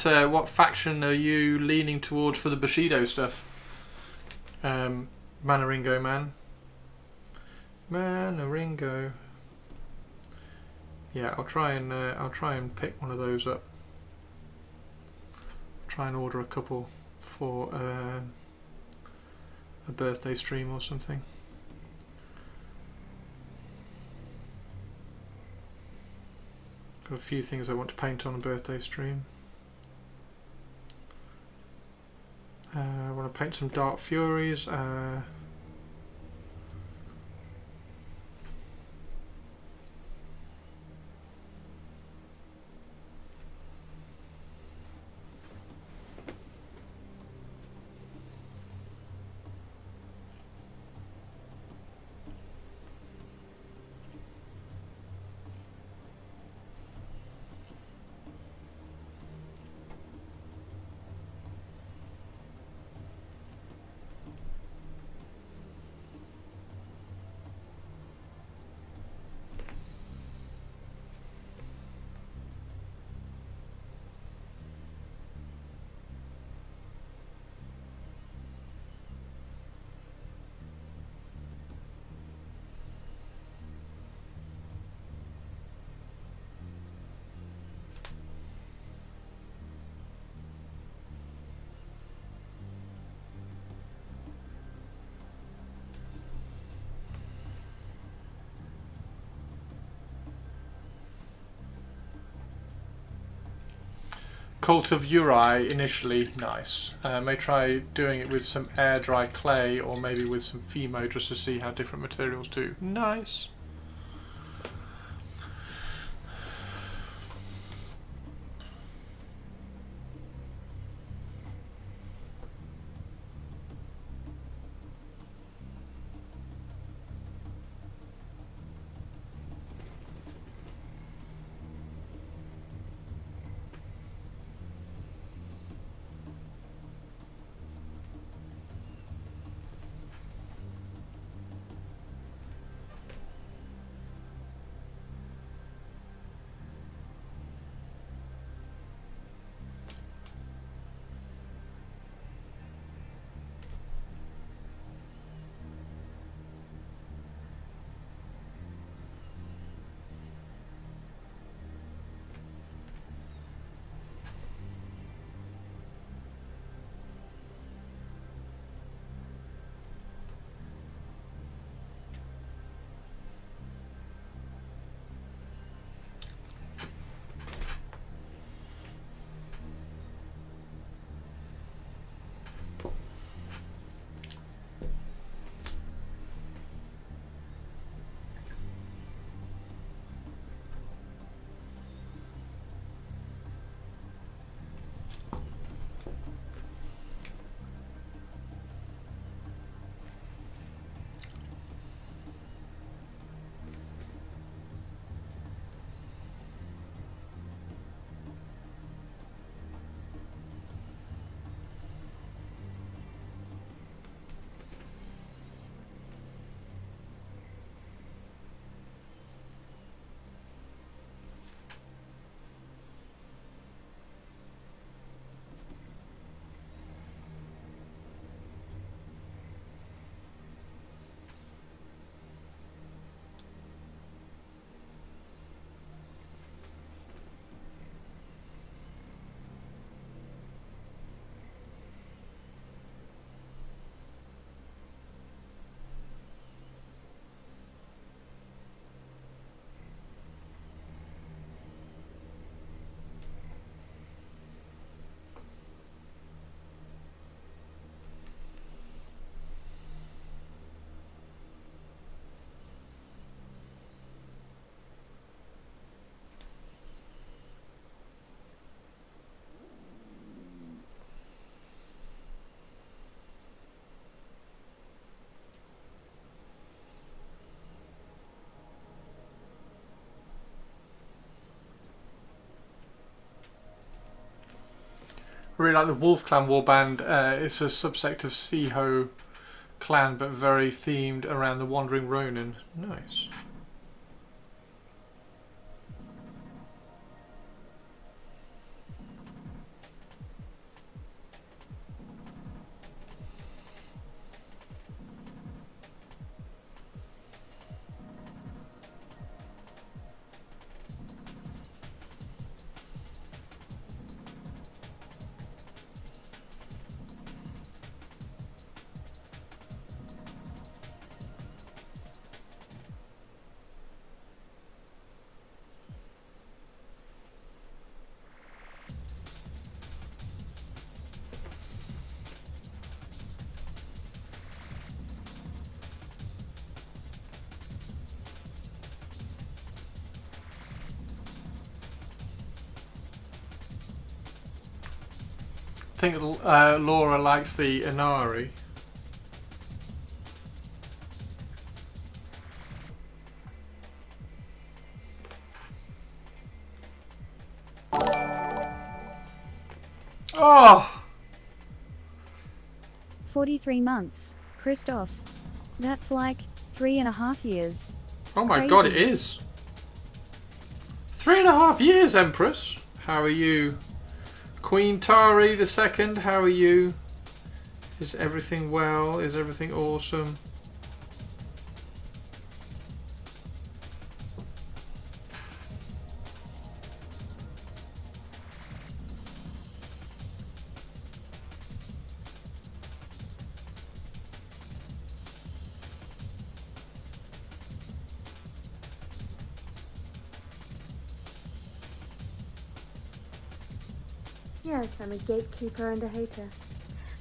What faction are you leaning towards for the Bushido stuff? Manaringo man. Manaringo. Yeah, I'll try and pick one of those up. Try and order a couple for a birthday stream or something. Got a few things I want to paint on a birthday stream. I want to paint some Dark Furies. Cult of Uri initially, nice. May try doing it with some air dry clay or maybe with some Fimo just to see how different materials do. Nice. I really like the Wolf Clan warband. It's a subsect of Siho clan, but very themed around the Wandering Ronin. Nice. I think Laura likes the Inari. Oh! 43 months, Christoph. That's like 3.5 years. Oh my Crazy. god, it is. 3.5 years, Empress. How are you? Queen Tari the second, how are you? Is everything well? Is everything awesome? Yes, I'm a gatekeeper and a hater.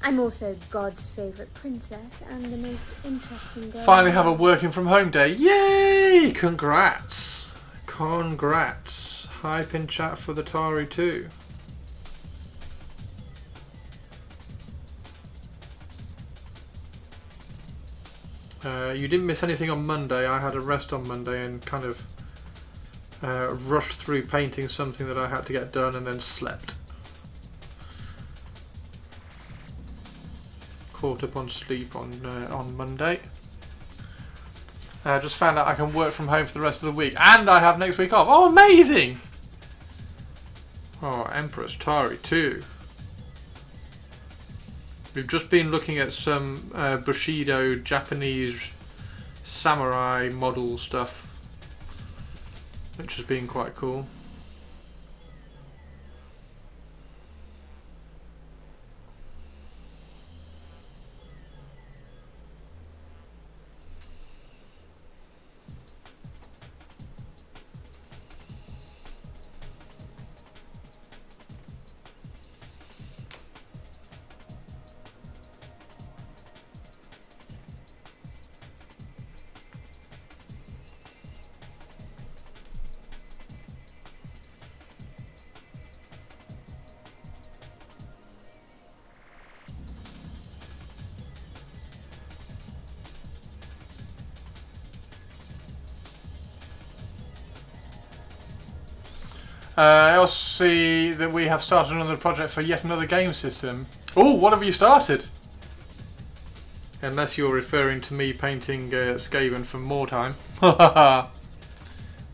I'm also God's favourite princess and the most interesting girl. Finally have a working from home day. Yay! Congrats. Congrats. Hype in chat for the Tari 2. You didn't miss anything on Monday. I had a rest on Monday and kind of rushed through painting something that I had to get done and then slept. Caught up on sleep on Monday. I just found out I can work from home for the rest of the week and I have next week off. Oh, amazing! Oh, Empress Tari 2. We've just been looking at some Bushido Japanese samurai model stuff, which has been quite cool. I also see that we have started another project for yet another game system. Oh, what have you started? Unless you're referring to me painting Skaven from Mordheim.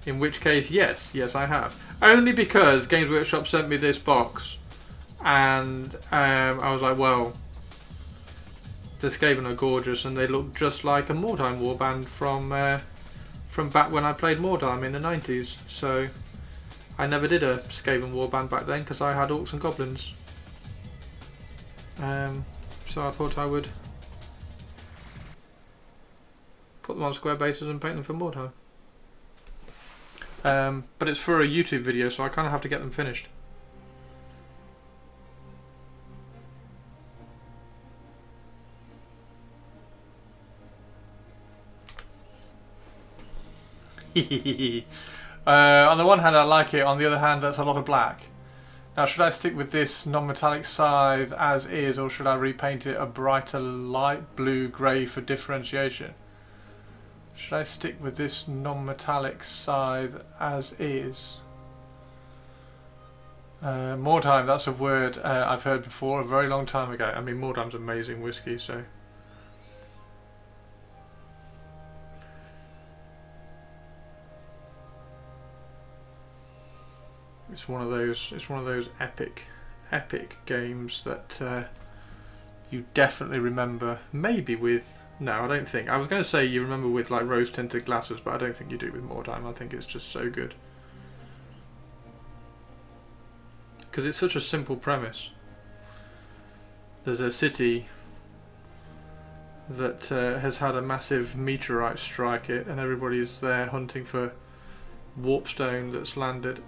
In which case, yes, I have. Only because Games Workshop sent me this box, and I was like, well, the Skaven are gorgeous, and they look just like a Mordheim warband from back when I played Mordheim in the 90s. So I never did a Skaven warband back then because I had orcs and goblins. So I thought I would put them on square bases and paint them for Mordheim. But it's for a YouTube video, so I kind of have to get them finished. On the one hand I like it, on the other hand that's a lot of black. Now should I stick with this non-metallic scythe as is, or should I repaint it a brighter light blue grey for differentiation? Should I stick with this non-metallic scythe as is? Mordheim, that's a word I've heard before a very long time ago. I mean, Mordheim's amazing whiskey, so... It's one of those epic games that you definitely remember. Maybe with no, I don't think. I was going to say you remember with like rose tinted glasses, but I don't think you do with Mordheim. I think it's just so good because it's such a simple premise. There's a city that has had a massive meteorite strike it, and everybody's there hunting for warpstone that's landed.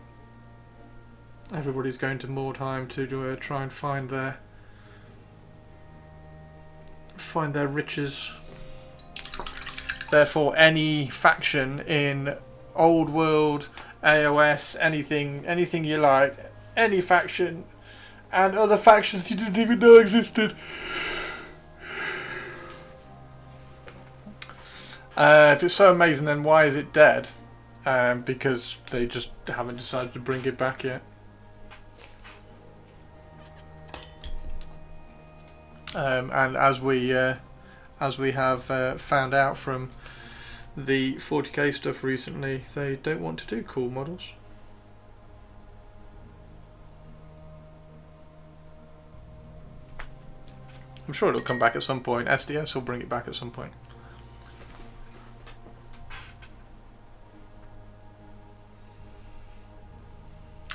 Everybody's going to Mordheim to try and find their riches. Therefore, any faction in Old World, AOS, anything you like, any faction, and other factions you didn't even know existed. If it's so amazing, then why is it dead? Because they just haven't decided to bring it back yet. And as we have found out from the 40k stuff recently, they don't want to do cool models. I'm sure it'll come back at some point. SDS will bring it back at some point.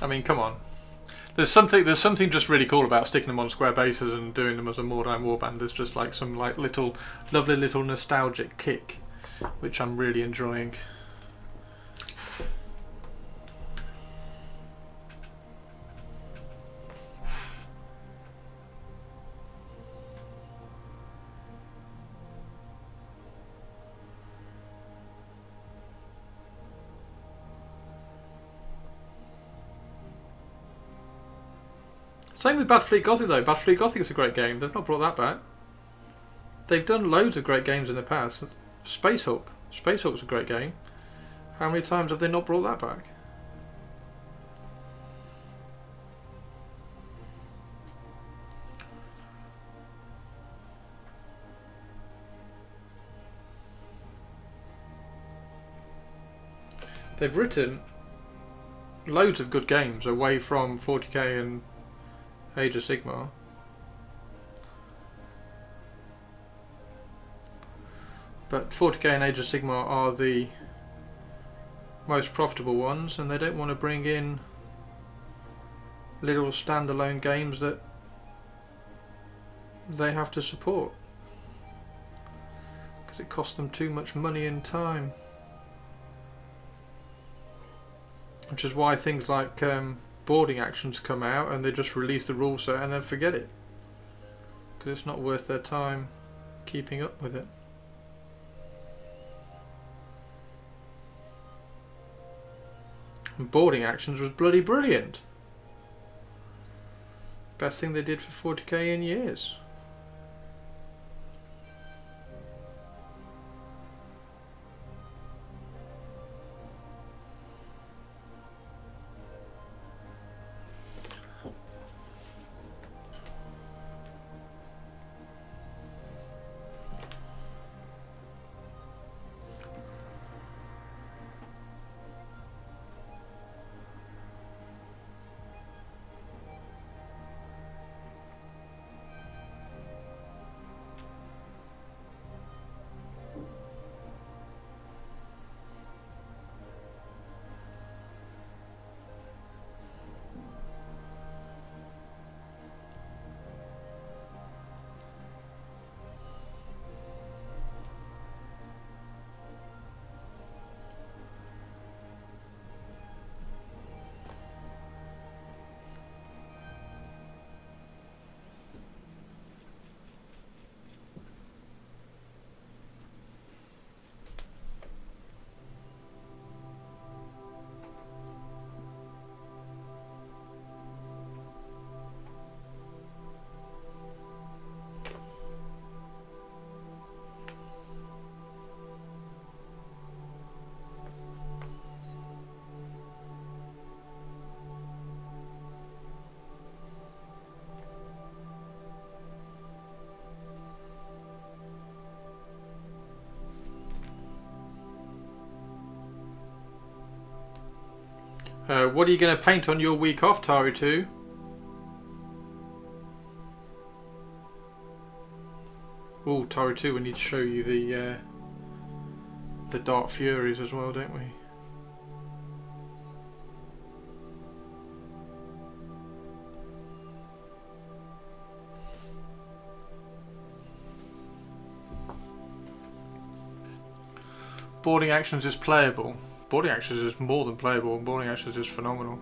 I mean, come on. There's something just really cool about sticking them on square bases and doing them as a Mordheim warband. There's just like some like lovely little nostalgic kick, which I'm really enjoying. Same with Bad Fleet Gothic though. Bad Fleet Gothic is a great game. They've not brought that back. They've done loads of great games in the past. Space Hulk. Space Hulk's a great game. How many times have they not brought that back? They've written loads of good games away from 40k and Age of Sigmar. But 40k and Age of Sigmar are the most profitable ones, and they don't want to bring in little standalone games that they have to support because it costs them too much money and time. Which is why things like boarding actions come out and they just release the rule set and then forget it. Because it's not worth their time keeping up with it. And boarding actions was bloody brilliant. Best thing they did for 40k in years. What are you going to paint on your week off, Tari 2? Oh, Tari 2, we need to show you the Dark Furies as well, don't we? Boarding actions is playable. Boarding actions is more than playable, and boarding actions is phenomenal.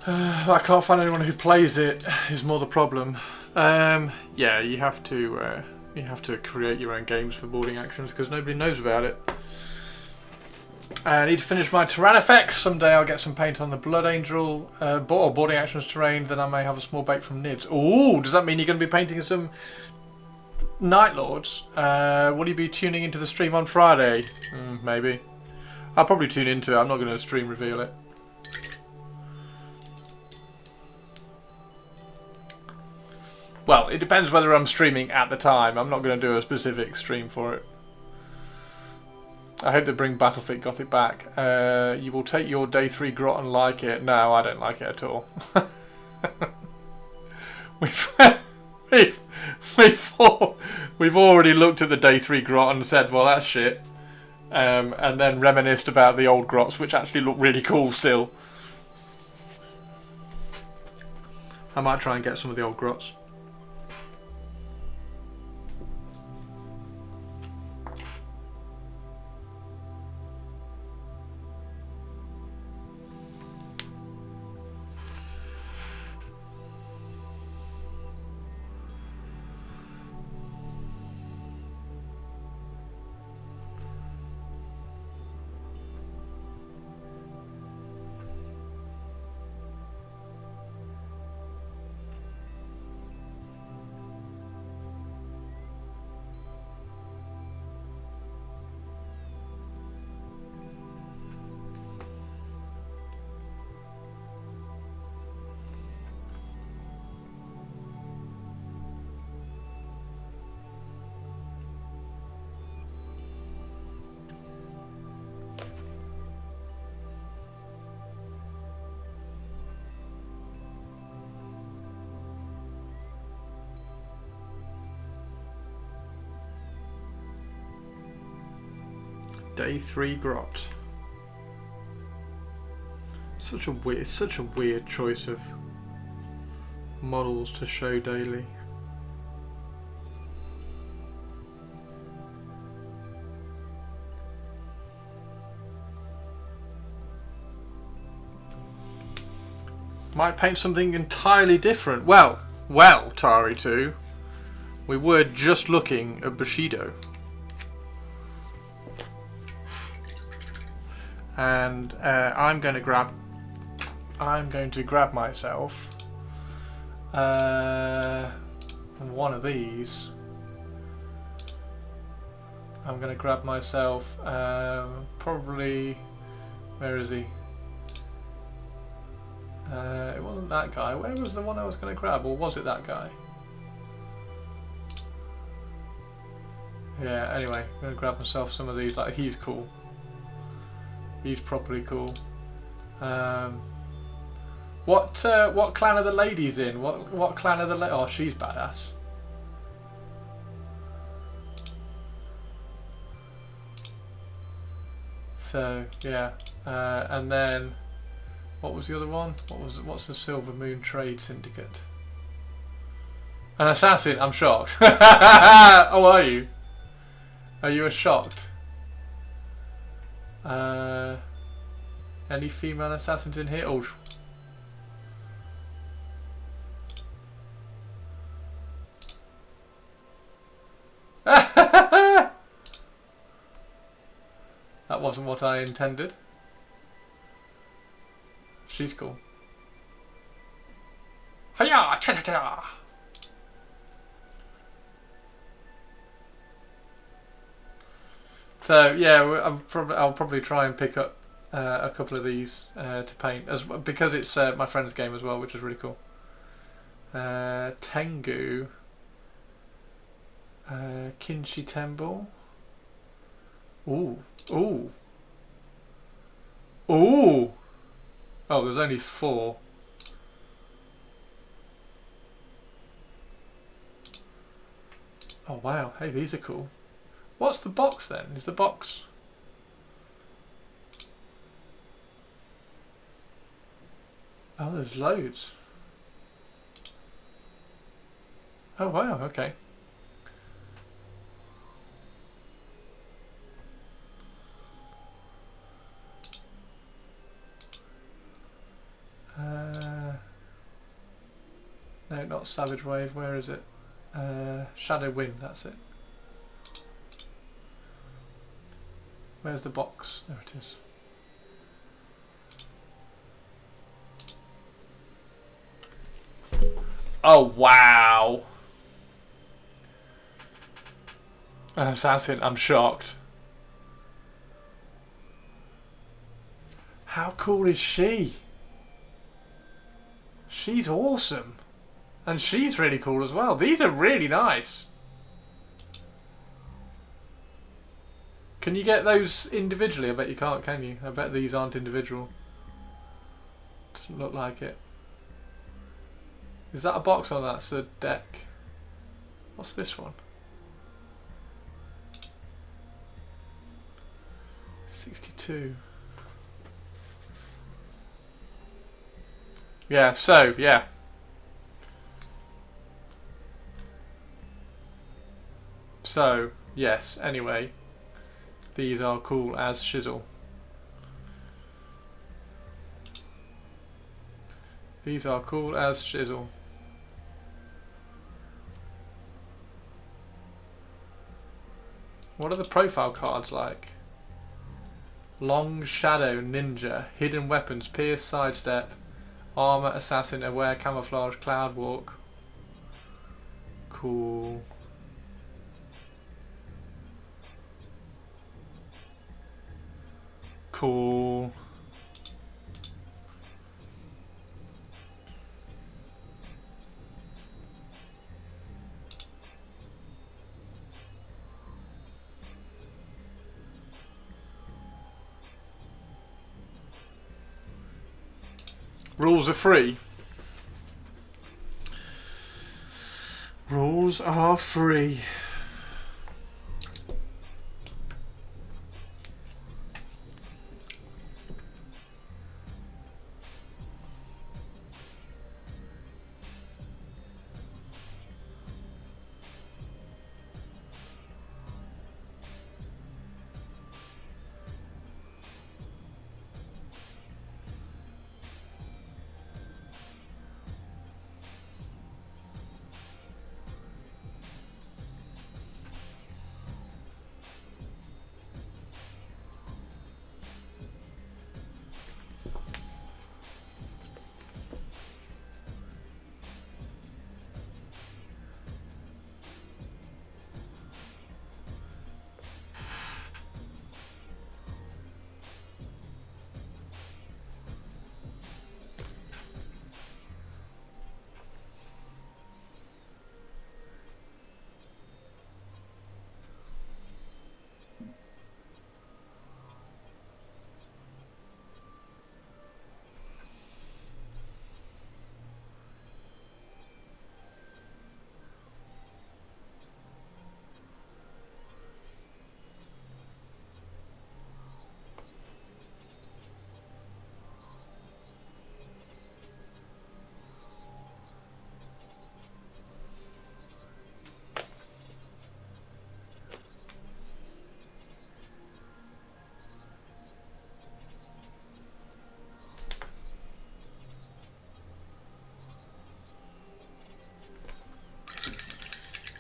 I can't find anyone who plays it. Is more the problem. Yeah, you have to create your own games for boarding actions because nobody knows about it. I need to finish my Tyrannifex. Someday I'll get some paint on the Blood Angel or boarding actions terrain. Then I may have a small bait from Nids. Oh, does that mean you're going to be painting some Night Lords? Will you be tuning into the stream on Friday? Maybe. I'll probably tune into it. I'm not going to stream reveal it. Well, it depends whether I'm streaming at the time. I'm not going to do a specific stream for it. I hope they bring Battlefit Gothic back. You will take your day 3 grot and like it. No, I don't like it at all. we've already looked at the day 3 grot and said, well, that's shit. And then reminisced about the old grots, which actually look really cool still. I might try and get some of the old grots. Day 3 grot. Such a weird choice of models to show daily. Might paint something entirely different. Well, Tari 2. We were just looking at Bushido. And I'm going to grab myself one of these. I'm going to grab myself probably, where is he? It wasn't that guy. Where was the one I was going to grab, or was it that guy? Yeah, anyway, I'm going to grab myself some of these. Like, he's cool. He's properly cool. What clan are the ladies in? What clan are the oh, she's badass. So yeah, and then what was the other one? What's the Silver Moon Trade Syndicate? An assassin. I'm shocked. Oh, are you? Are you as shocked? Any female assassins in here? Oh. That wasn't what I intended. She's cool. Hiya! Cha-cha-cha! So yeah, I'll probably try and pick up a couple of these to paint because it's my friend's game as well, which is really cool. Tengu, Kinshi Temple. Ooh. Oh, there's only 4. Oh wow, hey, these are cool. What's the box then? Is the box... Oh, there's loads. Oh wow, okay. No, not Savage Wave. Where is it? Shadow Wind, that's it. Where's the box? There it is. Oh, wow. An assassin, I'm shocked. How cool is she? She's awesome. And she's really cool as well. These are really nice. Can you get those individually? I bet you can't, can you? I bet these aren't individual. Doesn't look like it. Is that a box or that's a deck? What's this one? 62. Yeah, so, yeah. So, yes, anyway. These are cool as shizzle. These are cool as shizzle. What are the profile cards like? Long Shadow, Ninja, Hidden Weapons, Pierce, Sidestep, Armor, Assassin, Aware, Camouflage, Cloud Walk. Cool. Cool. Rules are free. Rules are free.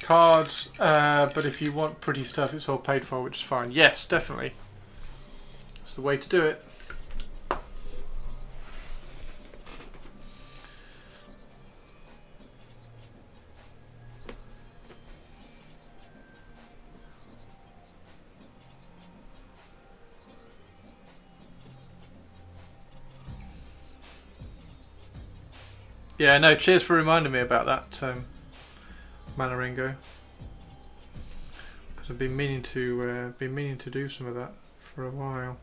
Cards, but if you want pretty stuff, it's all paid for, which is fine. Yes, definitely. That's the way to do it. Yeah, no, cheers for reminding me about that, Manaringo. Because I've been meaning to do some of that for a while.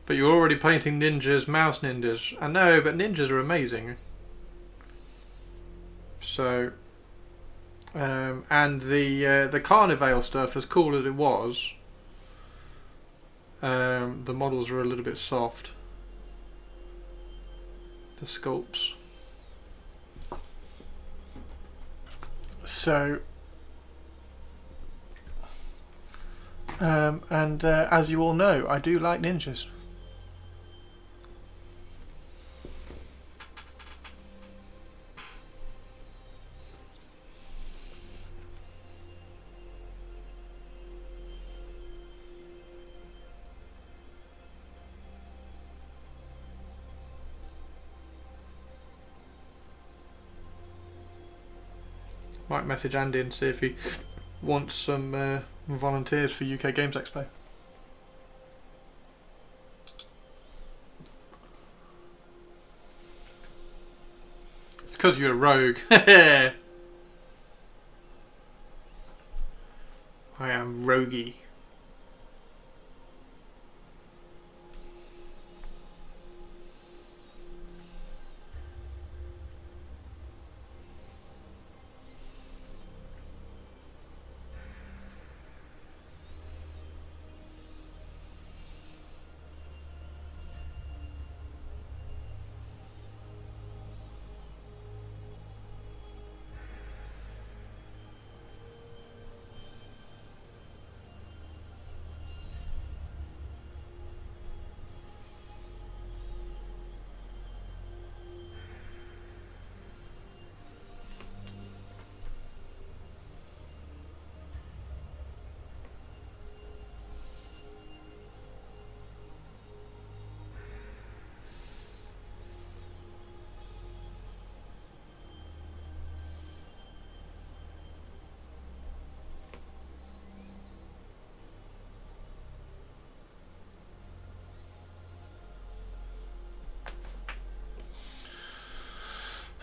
But you're already painting ninjas, mouse ninjas. I know, but ninjas are amazing. So, and the Carnivale stuff, as cool as it was, the models are a little bit soft. The sculpts. So, And as you all know, I do like ninjas. Might message Andy and see if he wants some volunteers for UK Games Expo. It's because you're a rogue. I am roguey.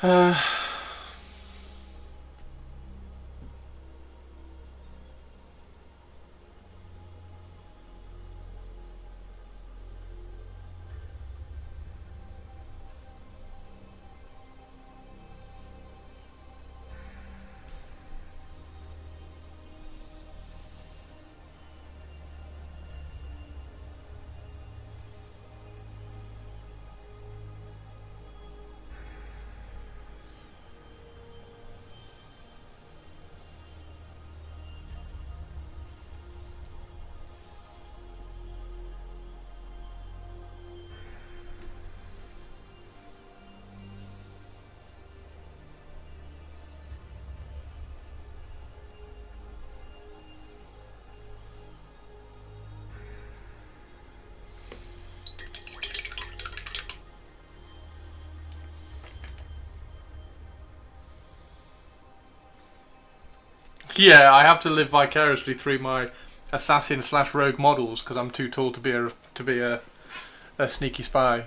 Uh, yeah, I have to live vicariously through my assassin slash rogue models because I'm too tall to be a sneaky spy.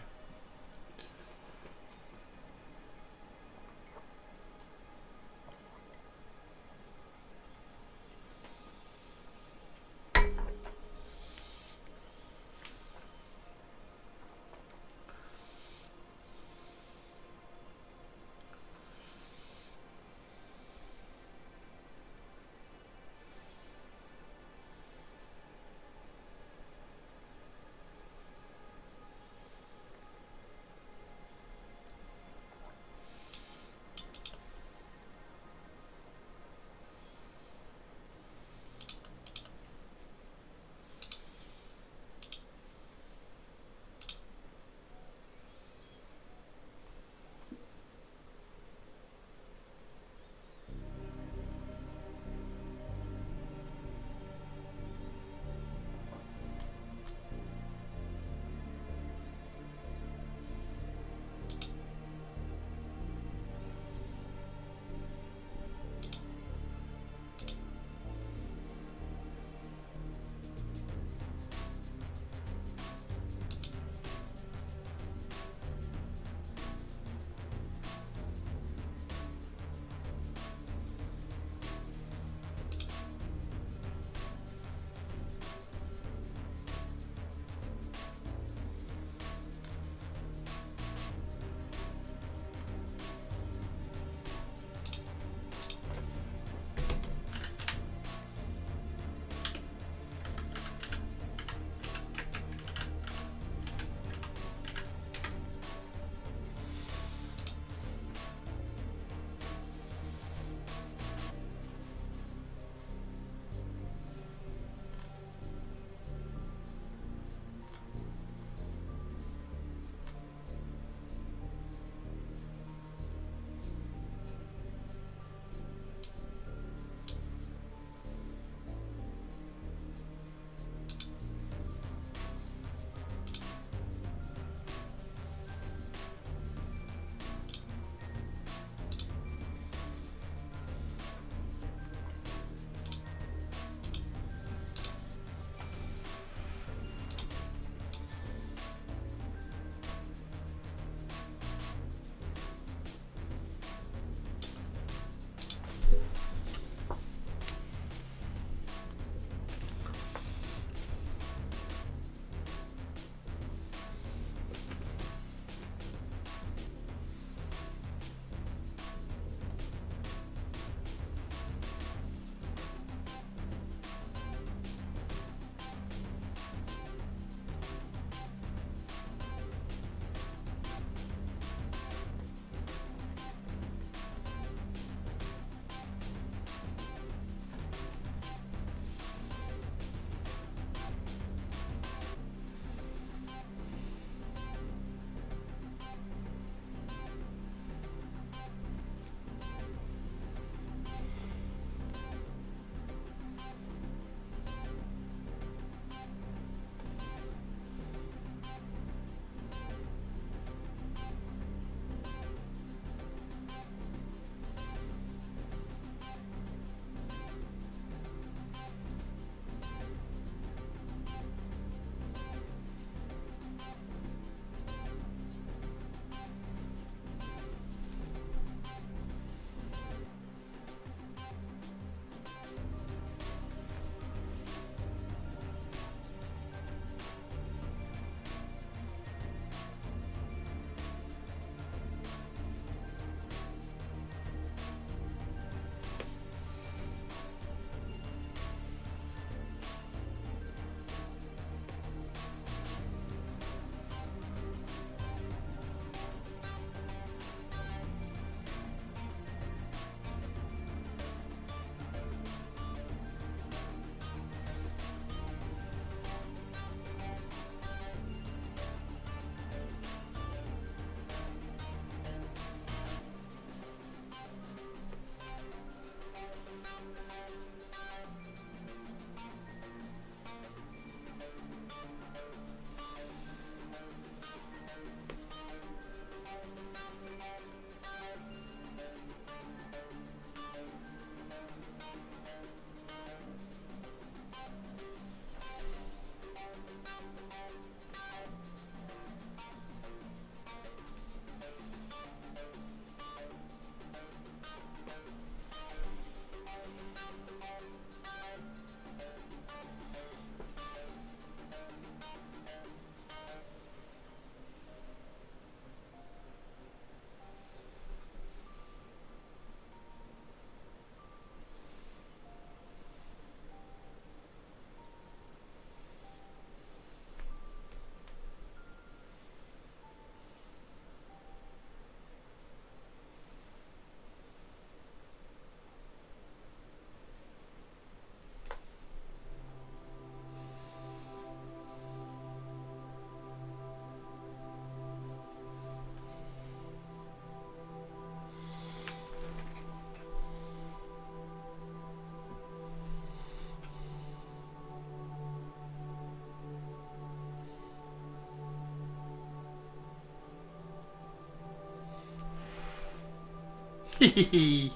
Hee.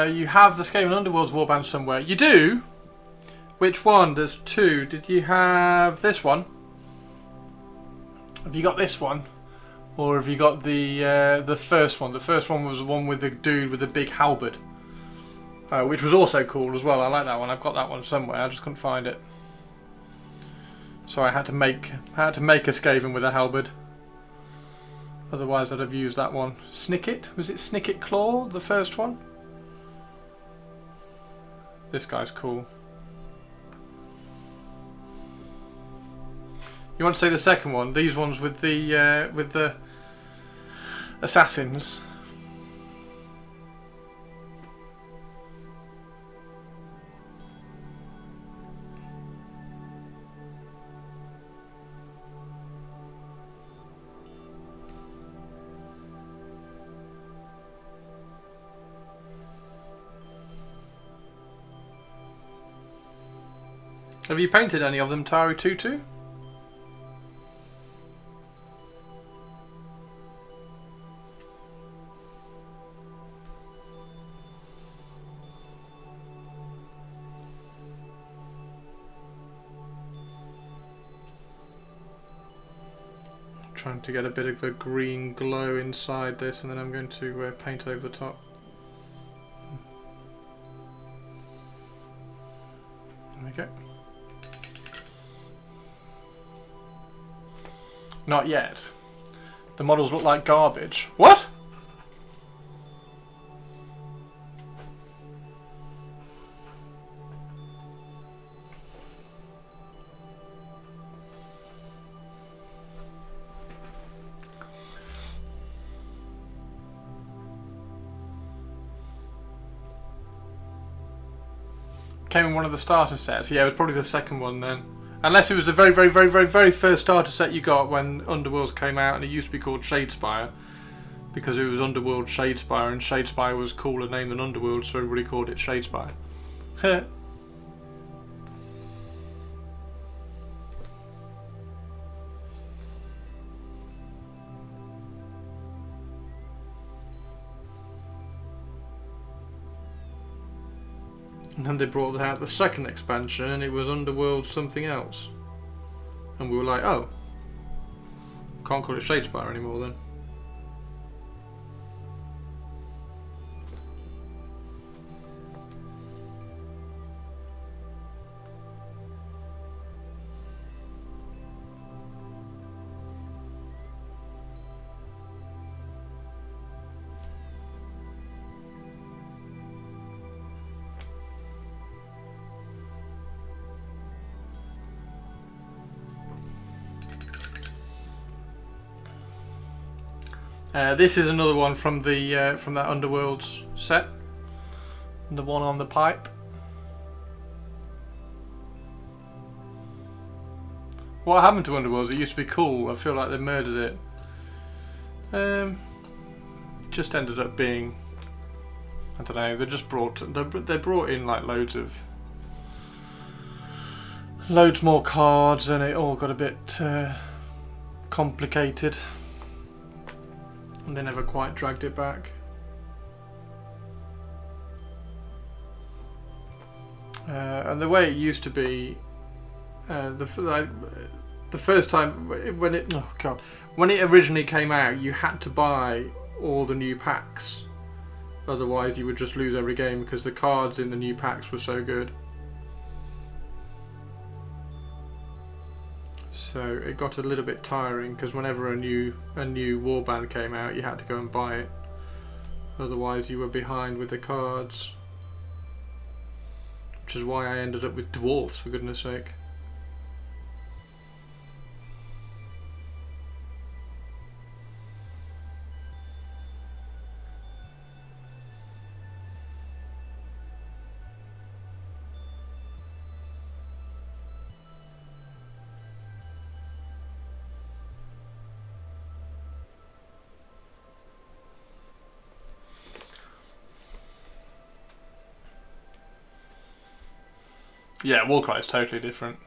You have the Skaven Underworld's warband somewhere. You do? Which one? There's two. Did you have this one? Have you got this one? Or have you got the first one? The first one was the one with the dude with the big halberd. Which was also cool as well. I like that one. I've got that one somewhere. I just couldn't find it. So I had to make a Skaven with a halberd. Otherwise I'd have used that one. Snicket? Was it Snicket Claw, the first one? This guy's cool. You want to say the second one? These ones with the assassins. Have you painted any of them, Tari Tutu? Trying to get a bit of a green glow inside this, and then I'm going to paint over the top. There we go. Not yet. The models look like garbage. What? Came in one of the starter sets. Yeah, it was probably the second one then. Unless it was the very, very, very, very, very first starter set you got when Underworlds came out, and it used to be called Shadespire because it was Underworld Shadespire, and Shadespire was a cooler name than Underworld, so everybody called it Shadespire. And then they brought out the second expansion, and it was Underworld something else. And we were like, oh, can't call it Shadespire anymore then. This is another one from the from that Underworlds set, the one on the pipe. What happened to Underworlds? It used to be cool. I feel like they murdered it. Just ended up being, I don't know. They just brought in like loads more cards, and it all got a bit complicated. And they never quite dragged it back. And the way it used to be, the first time when it originally came out, you had to buy all the new packs. Otherwise, you would just lose every game because the cards in the new packs were so good. So it got a little bit tiring because whenever a new warband came out, you had to go and buy it. Otherwise, you were behind with the cards. Which is why I ended up with dwarfs, for goodness sake. Yeah, Warcry is totally different.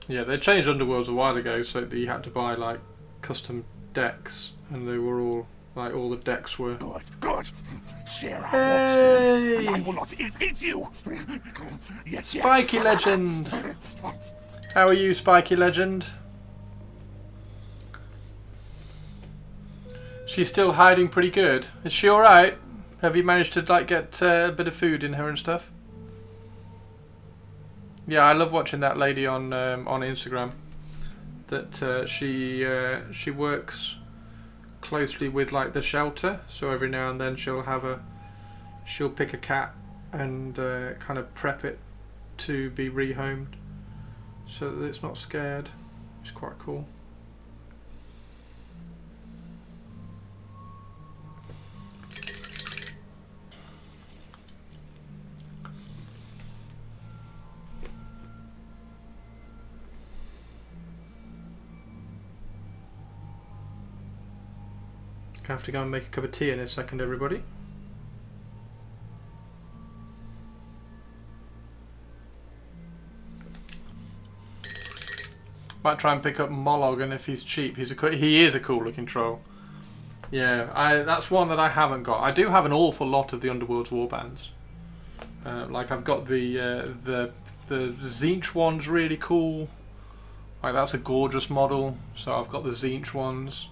Yeah, they changed Underworlds a while ago so that you had to buy like custom decks, and they were all like all the decks were. Good, good. Share our Hey! and I will not eat you. Yes, yes. Spiky Legend! How are you, Spiky Legend? She's still hiding pretty good. Is she alright? Have you managed to like get a bit of food in her and stuff? Yeah, I love watching that lady on Instagram. That she works closely with like the shelter, so every now and then she'll pick a cat and kind of prep it to be rehomed, so that it's not scared. It's quite cool. I have to go and make a cup of tea in a second, everybody. Might try and pick up Molog, and if he's cheap, he is a cool looking troll. Yeah, that's one that I haven't got. I do have an awful lot of the Underworld's warbands. Like I've got the Tzeentch one's really cool. Like that's a gorgeous model. So I've got the Tzeentch ones.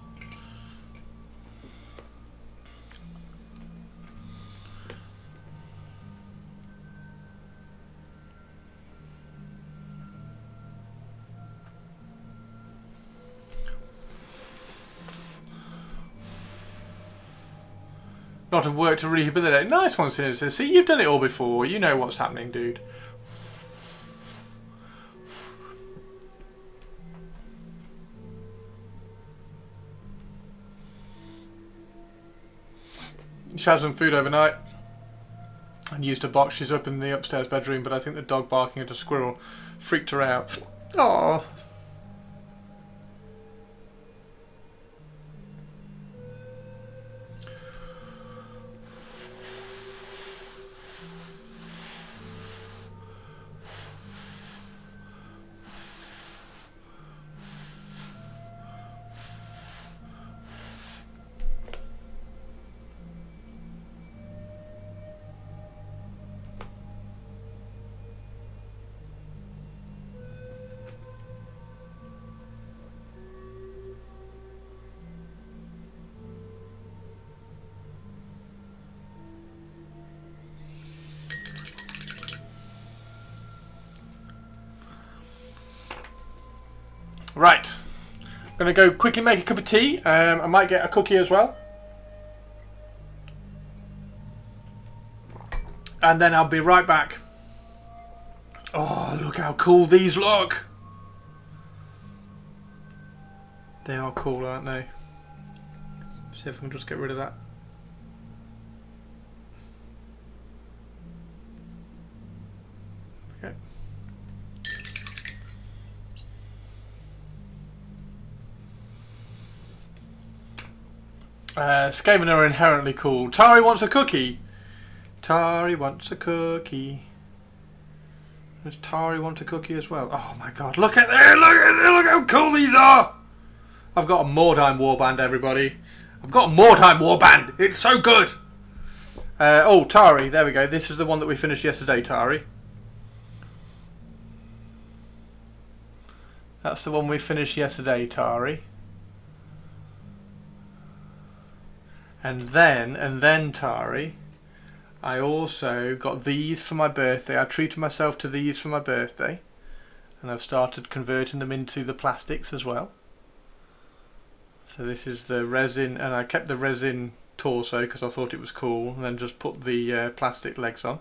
Lot of work to rehabilitate. Nice one, Sinister. See, you've done it all before. You know what's happening, dude. She had some food overnight and used a box. She's up in the upstairs bedroom, but I think the dog barking at a squirrel freaked her out. Oh. Right. I'm going to go quickly make a cup of tea. I might get a cookie as well. And then I'll be right back. Oh, look how cool these look. They are cool, aren't they? See if I can just get rid of that. Okay. Skaven are inherently cool. Tari wants a cookie. Tari wants a cookie. Does Tari want a cookie as well? Oh my god, look at there! Look how cool these are! I've got a Mordheim warband, everybody. I've got a Mordheim warband! It's so good! Oh, Tari, there we go. This is the one that we finished yesterday, Tari. That's the one we finished yesterday, Tari. And then, Tari, I also got these for my birthday. I treated myself to these for my birthday. And I've started converting them into the plastics as well. So this is the resin, and I kept the resin torso because I thought it was cool, and then just put the plastic legs on.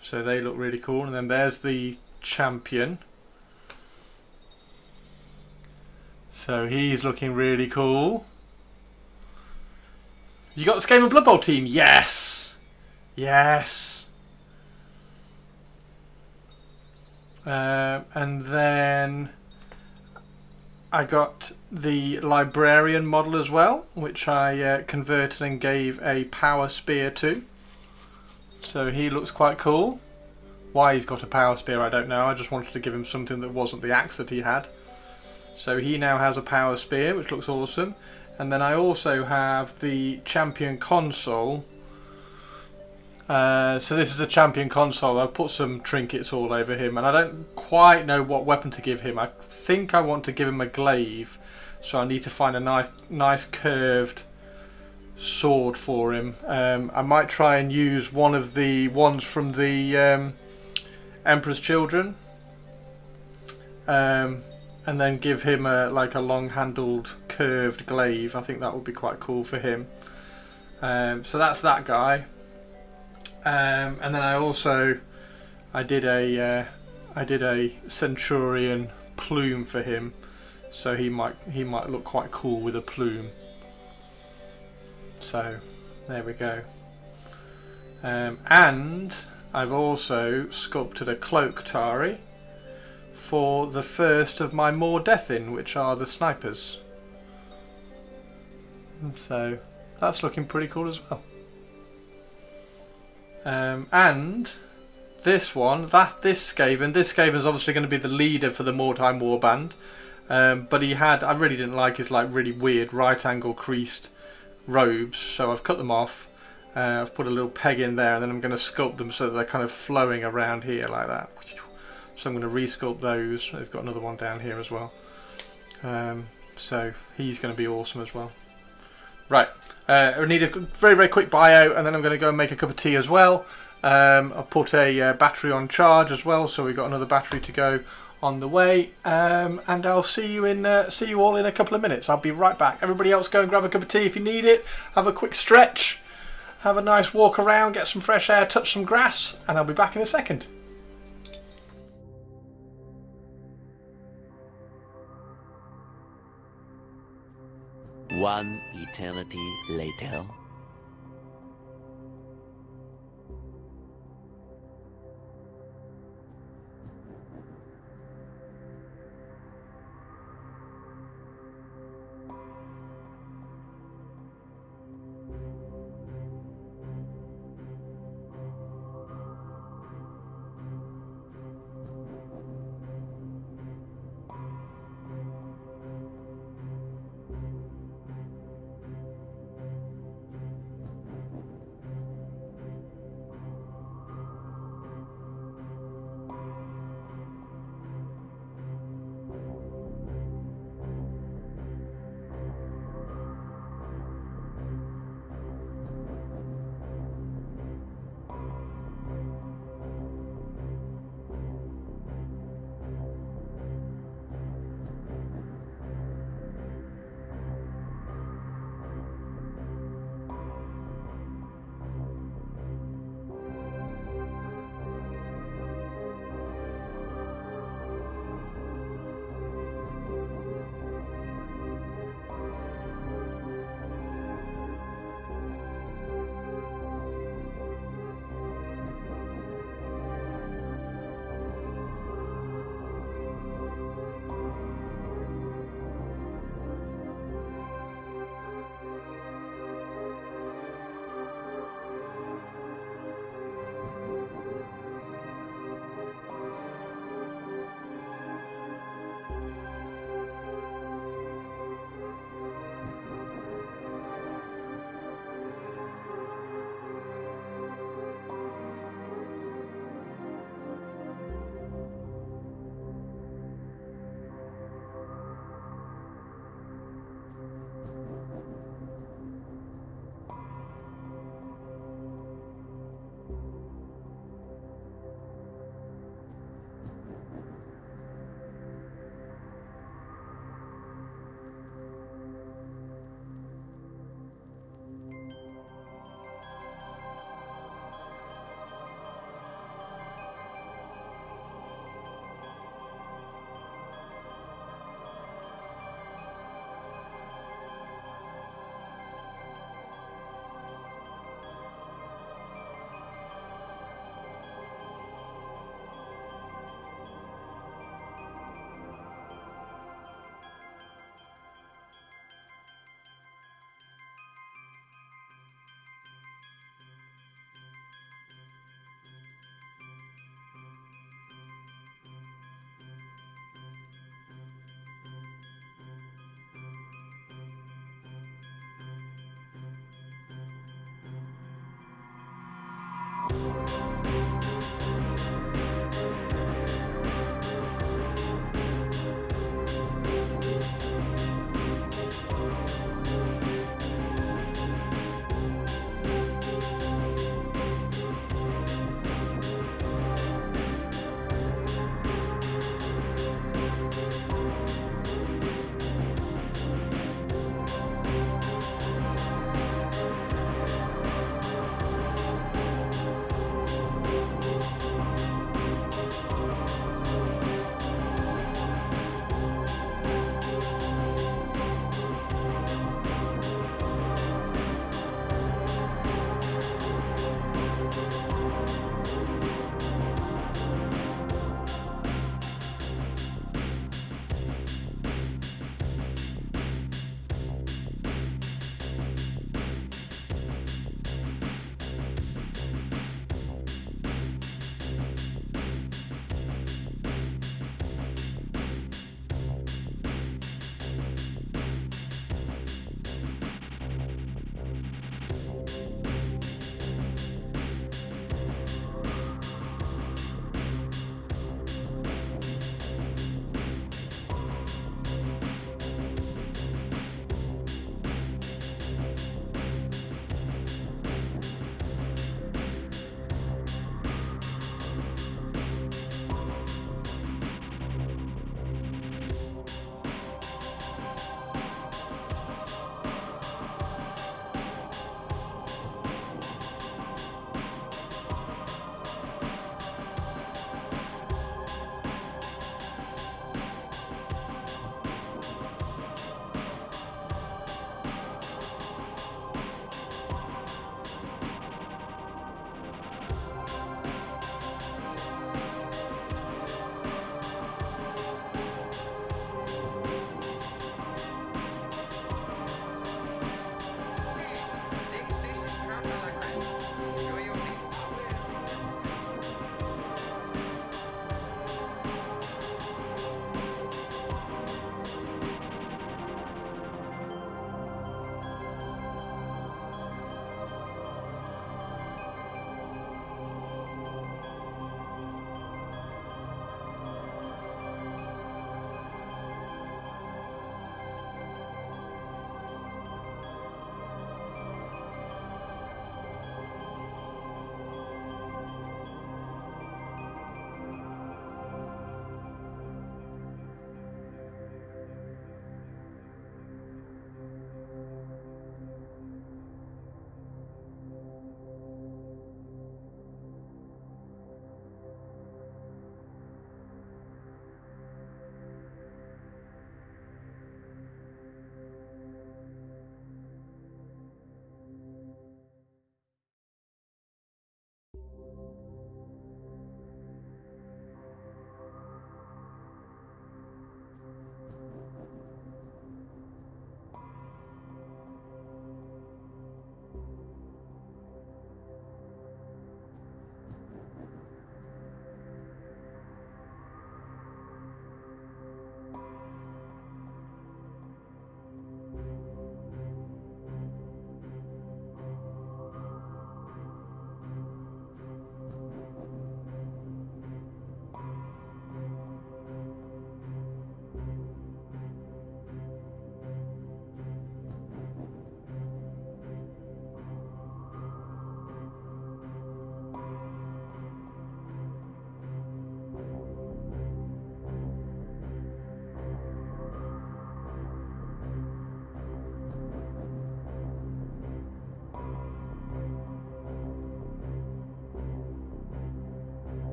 So they look really cool. And then there's the champion. So he's looking really cool. You got the Skaven Blood Bowl team? Yes! Yes! And then I got the librarian model as well, which I converted and gave a power spear to. So he looks quite cool. Why he's got a power spear, I don't know. I just wanted to give him something that wasn't the axe that he had. So he now has a power spear, which looks awesome. And then I also have the champion console. So this is the champion console. I've put some trinkets all over him, and I don't quite know what weapon to give him. I think I want to give him a glaive, so I need to find a nice curved sword for him. I might try and use one of the ones from the Emperor's Children. And then give him a long-handled curved glaive. I think that would be quite cool for him. So that's that guy. And then I did a centurion plume for him, so he might look quite cool with a plume. So there we go. And I've also sculpted a cloak, Tari, for the first of my Mordheim, which are the snipers. So that's looking pretty cool as well. And this one, this Skaven's obviously going to be the leader for the Mordheim warband. But I really didn't like his really weird right angle creased robes, so I've cut them off. I've put a little peg in there, and then I'm going to sculpt them so that they're kind of flowing around here like that. So I'm going to resculpt those. He's got another one down here as well. So he's going to be awesome as well. Right, I need a very, very quick bio, and then I'm going to go and make a cup of tea as well. I'll put a battery on charge as well, so we've got another battery to go on the way. And I'll see you all in a couple of minutes. I'll be right back. Everybody else, go and grab a cup of tea if you need it. Have a quick stretch. Have a nice walk around, get some fresh air, touch some grass, and I'll be back in a second. One eternity later.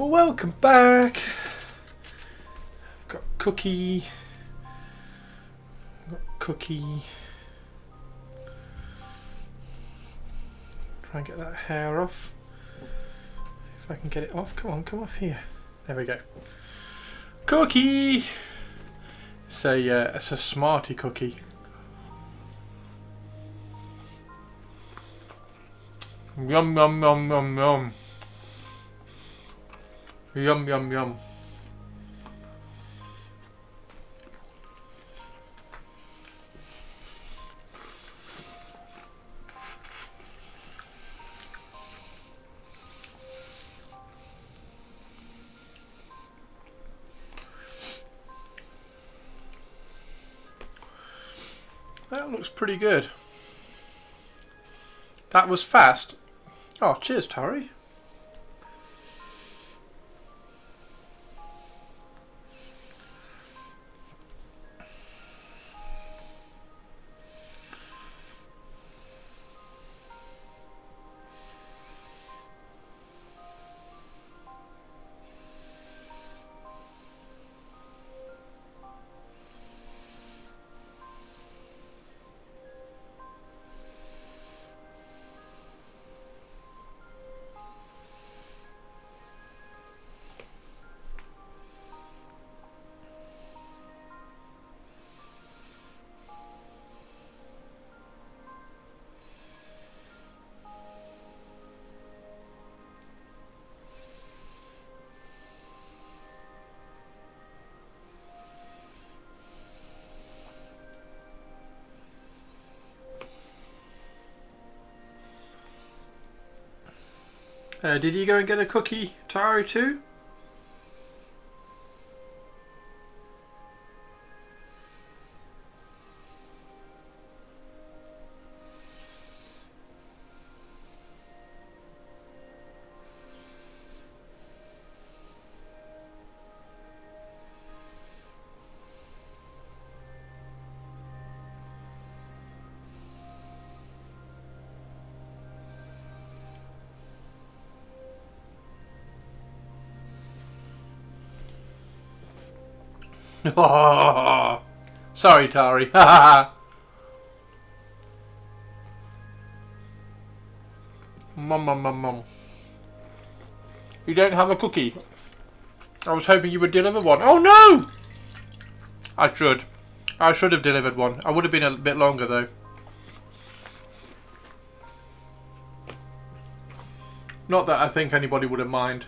Well, welcome back. Got cookie. Got cookie. Try and get that hair off. If I can get it off. Come on, come off here. There we go. Cookie. It's a Smarty cookie. Yum yum yum yum yum. Yum yum yum. That looks pretty good. That was fast. Oh, cheers, Tari. Did you go and get a cookie, Tari, too? Oh, sorry, Tari. Mum, mum, mum, mum. You don't have a cookie. I was hoping you would deliver one. Oh no! I should. I should have delivered one. I would have been a bit longer though. Not that I think anybody would have mind.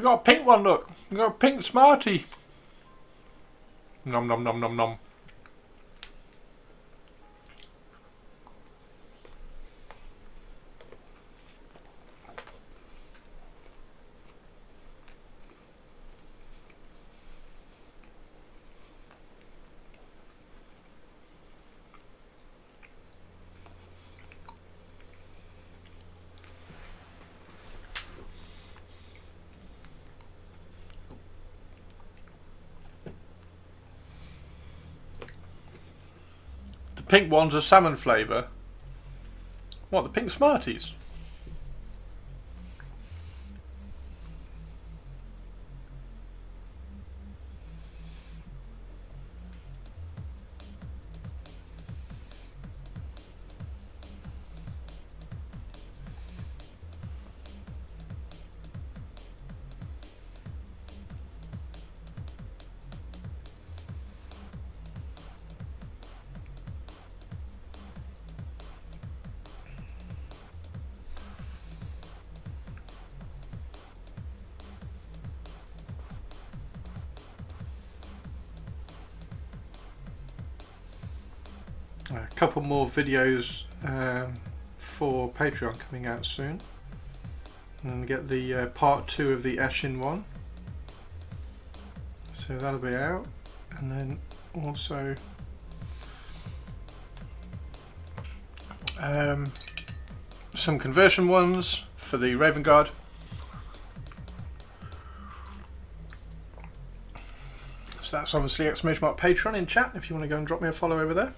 We got a pink one, look. We got a pink Smartie. Nom nom nom nom nom. Pink ones are salmon flavour. What, the pink Smarties? A couple more videos for Patreon coming out soon, and get the part 2 of the Ashen one, so that'll be out, and then also some conversion ones for the Raven Guard. So that's obviously !Patreon in chat if you want to go and drop me a follow over there.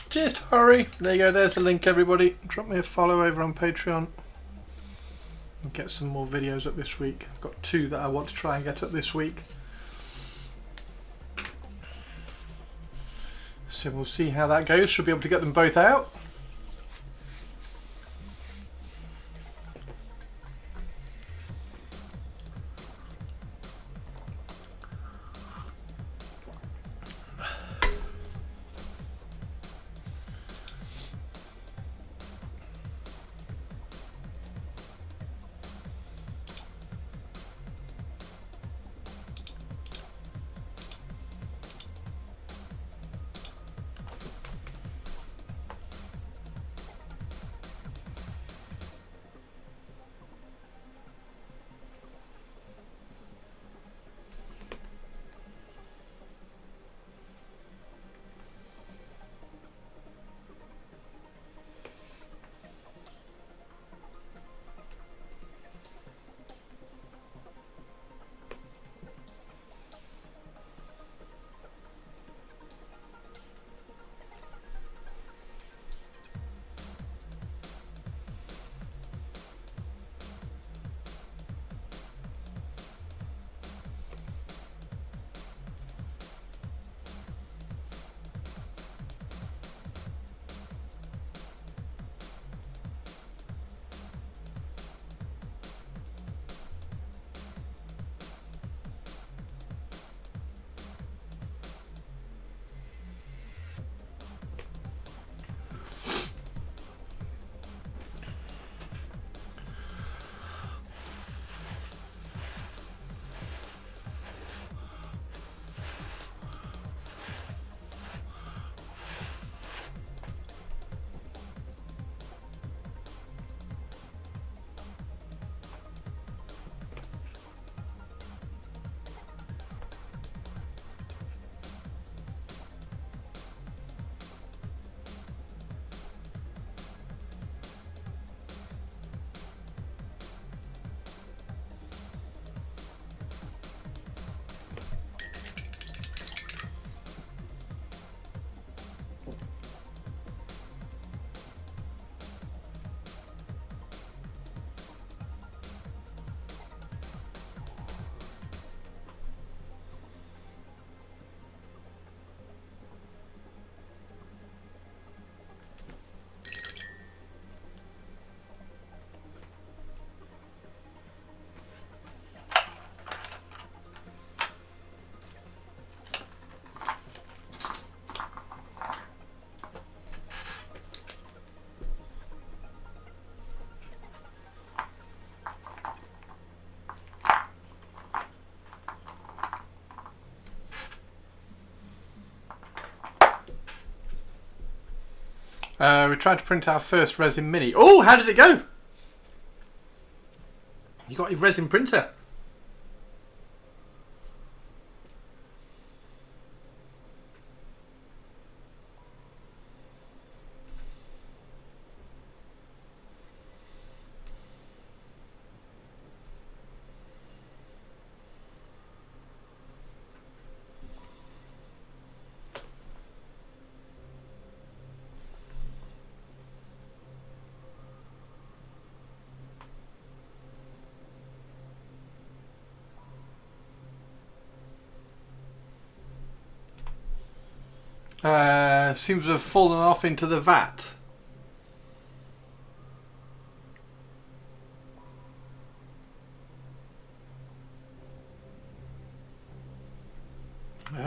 Cheers, Tori. There you go, there's the link, everybody. Drop me a follow over on Patreon. I'll get some more videos up this week. I've got 2 that I want to try and get up this week. So we'll see how that goes. Should be able to get them both out. We tried to print our first resin mini. Oh, how did it go? You got your resin printer. Seems to have fallen off into the vat.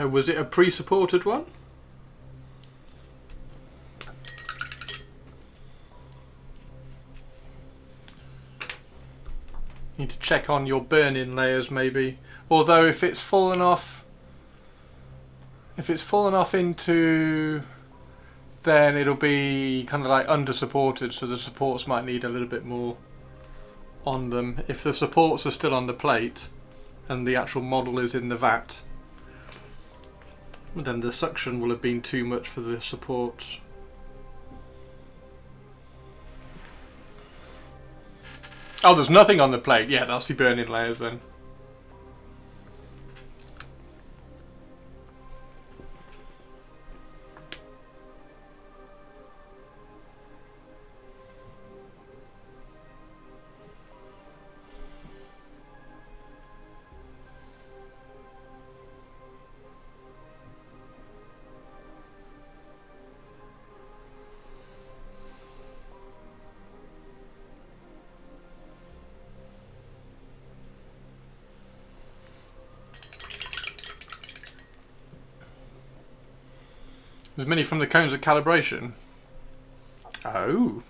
Was it a pre-supported one? Need to check on your burn-in layers maybe. Although if it's fallen off into, then it'll be kind of like under-supported, so the supports might need a little bit more on them. If the supports are still on the plate and the actual model is in the vat, then the suction will have been too much for the supports. Oh, there's nothing on the plate. Yeah, that's the burn-in layers then. There's many from the cones of calibration. Oh.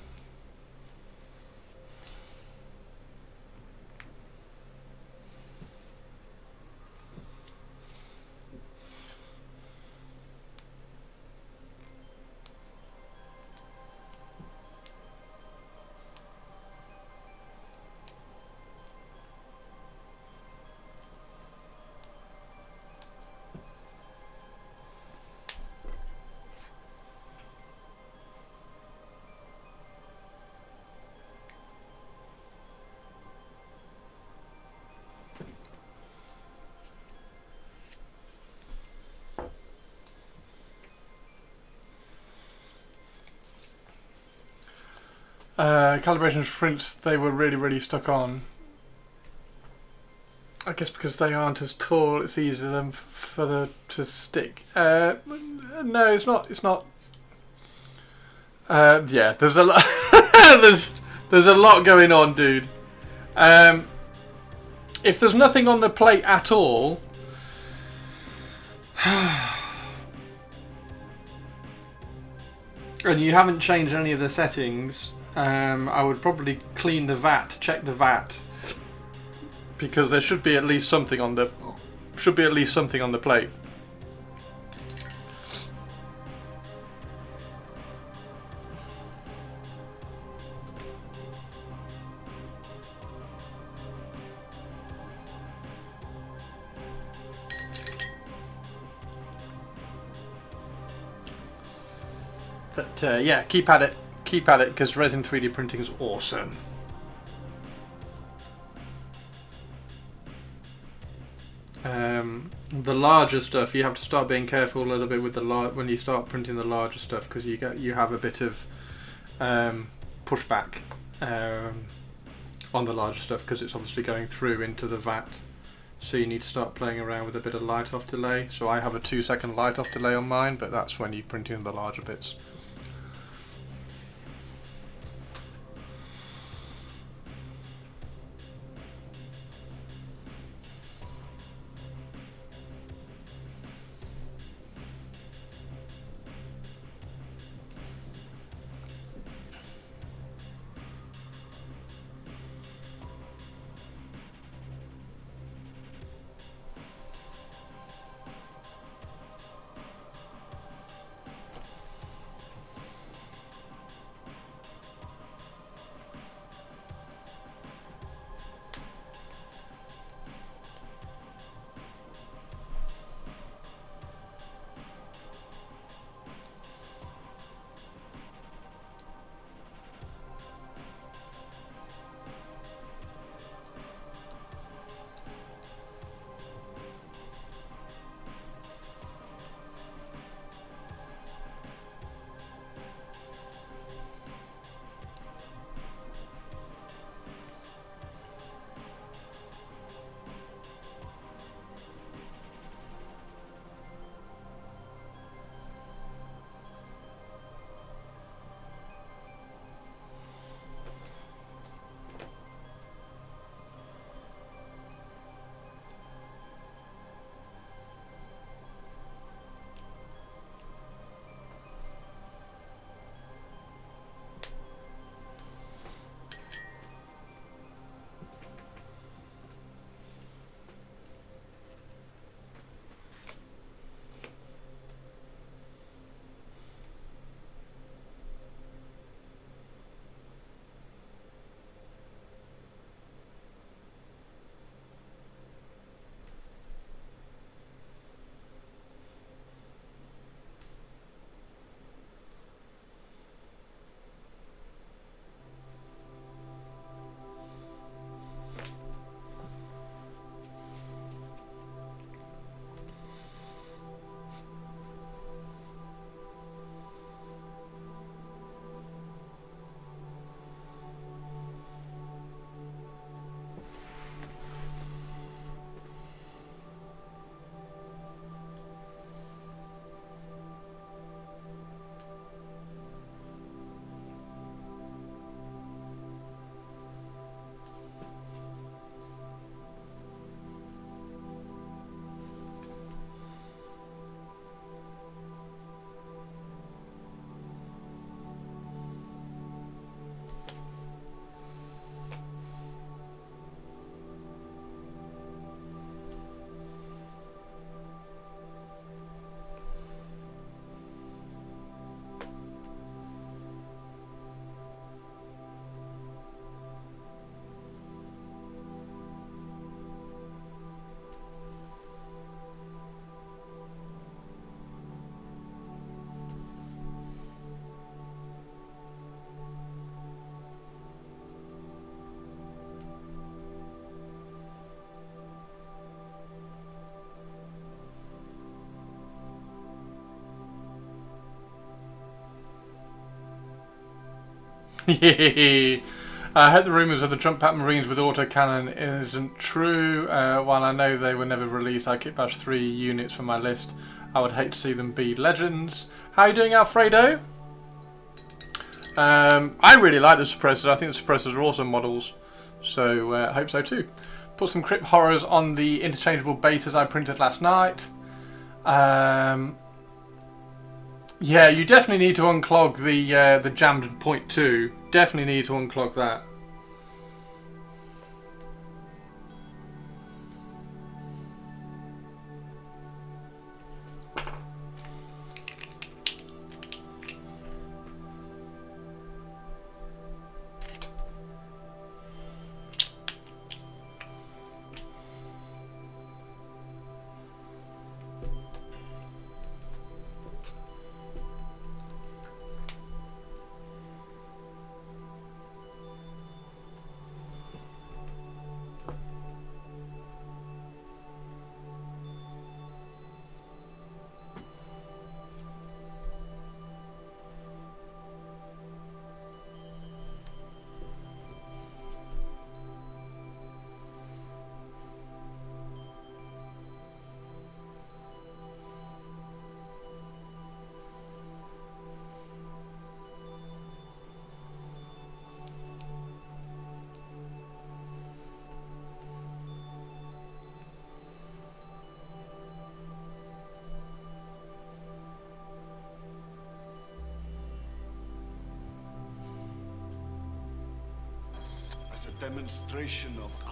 Calibration prints, they were really stuck on. I guess because they aren't as tall, it's easier for them to stick. No, it's not. It's not. Yeah, there's a lot. there's a lot going on, dude. If there's nothing on the plate at all, and you haven't changed any of the settings, I would probably clean the vat, check the vat, because there should be at least something on the plate. But yeah, keep at it, because resin 3D printing is awesome. The larger stuff, you have to start being careful a little bit with when you start printing the larger stuff, because you have a bit of pushback on the larger stuff, because it's obviously going through into the vat. So you need to start playing around with a bit of light off delay. So I have a 2-second light off delay on mine, but that's when you're printing the larger bits. I heard the rumours of the jump pack Marines with autocannon isn't true. While I know they were never released, I keep bash 3 units from my list. I would hate to see them be legends. How are you doing, Alfredo? I really like the suppressors. I think the suppressors are awesome models. So I hope so too. Put some Crypt Horrors on the interchangeable bases I printed last night. Yeah, you definitely need to unclog the jammed point 2. Definitely need to unclog that.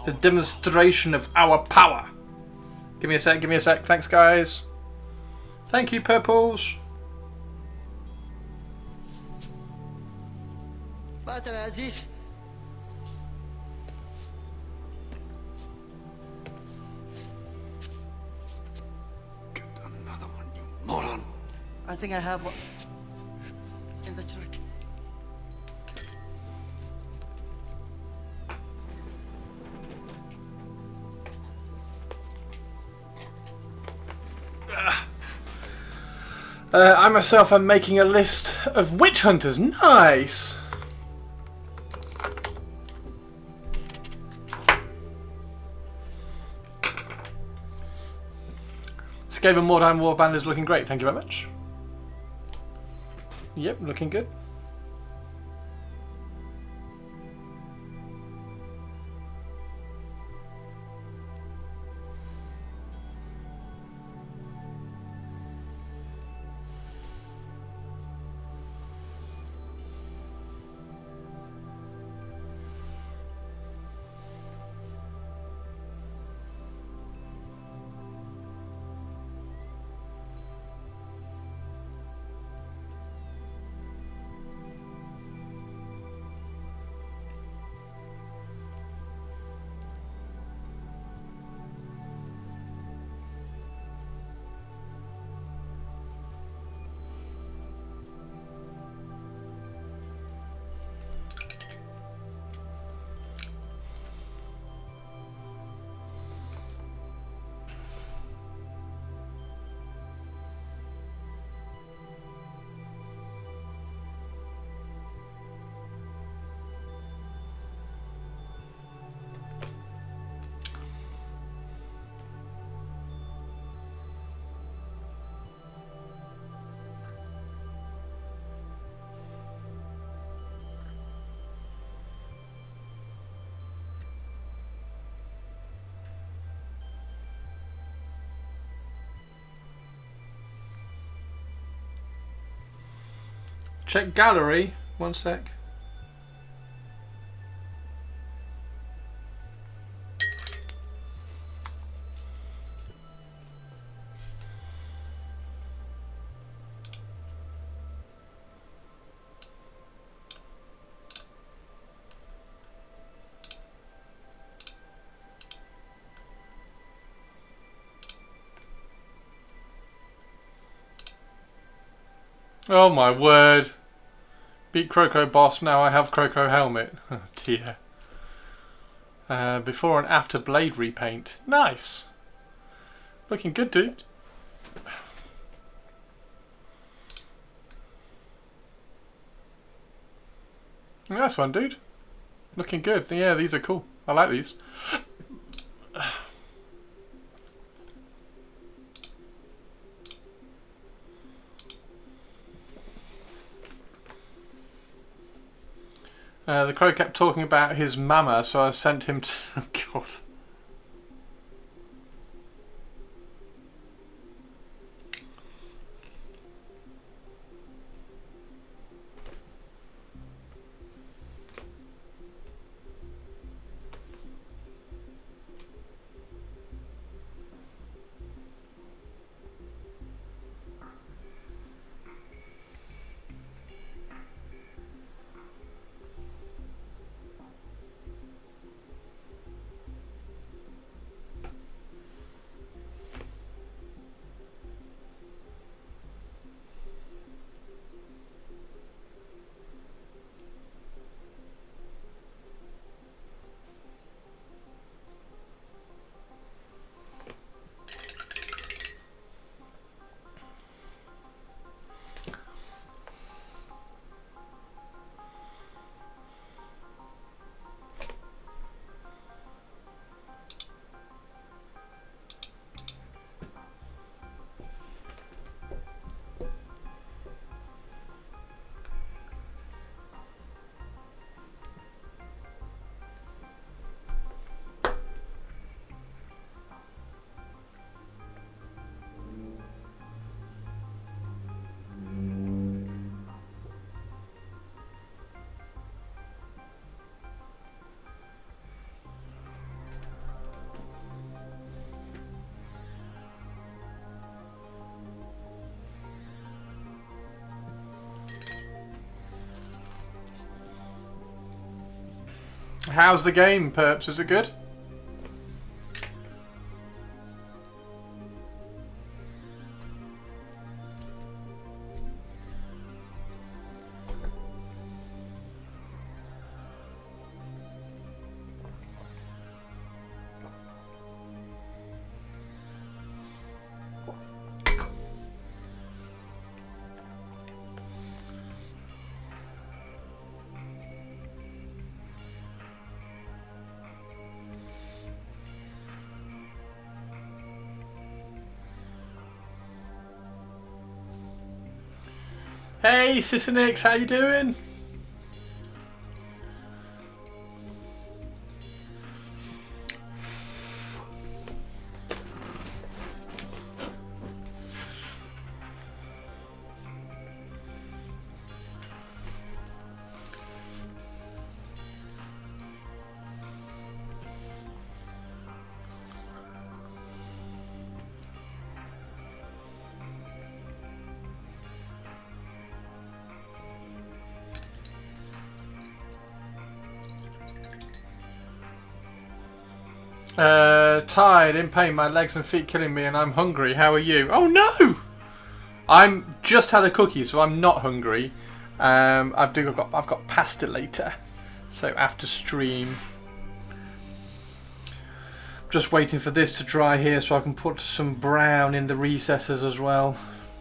The demonstration of our power. Give me a sec, give me a sec. Thanks, guys. Thank you, Purples. Battle Aziz. Get another one, you moron. I think I have one in the truck. I myself am making a list of witch hunters. Nice. Skaven Mordheim Warband is looking great. Thank you very much. Yep, looking good. Check gallery. One sec. Oh my word. Beat Croco boss, now I have Croco helmet. Oh dear. Before and after blade repaint. Nice. Looking good, dude. Nice one, dude. Looking good. Yeah, these are cool. I like these. The crow kept talking about his mama, so I sent him to... Oh, God. How's the game, Perps? Is it good? Hey, Sisinix, how you doing? Tired, in pain, my legs and feet killing me, and I'm hungry. How are you? Oh no! I'm just had a cookie, so I'm not hungry. I've got pasta later, so after stream. Just waiting for this to dry here, so I can put some brown in the recesses as well,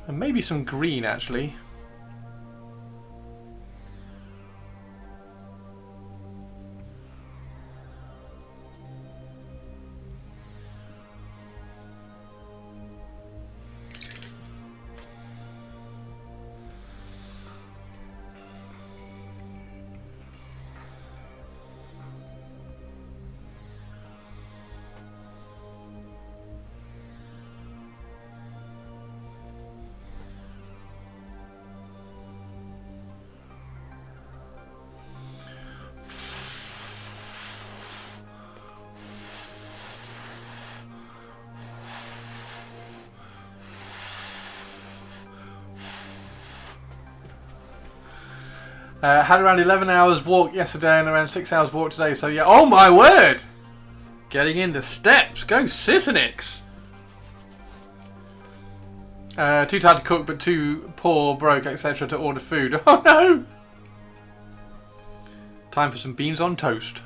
and maybe some green actually. Had around 11 hours walk yesterday and around 6 hours walk today, so yeah. Oh my word! Getting in the steps. Go Sisinix! Too tired to cook, but too poor, broke, etc. to order food. Oh no! Time for some beans on toast.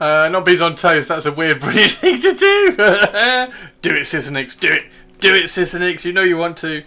Not beans on toast. That's a weird British thing to do. Do it, Sisonix. Do it. Do it, Sisonix. You know you want to.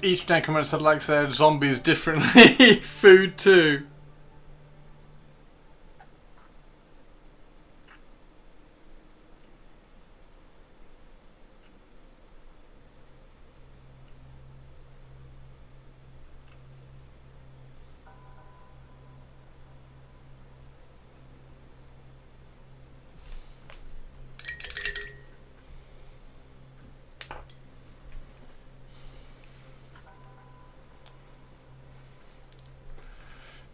Each necromancer likes their zombies differently. Food too.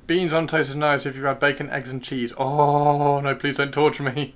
Beans on toast is nice if you have bacon, eggs and cheese. Oh, no, please don't torture me.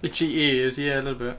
Itchy ears, yeah, a little bit.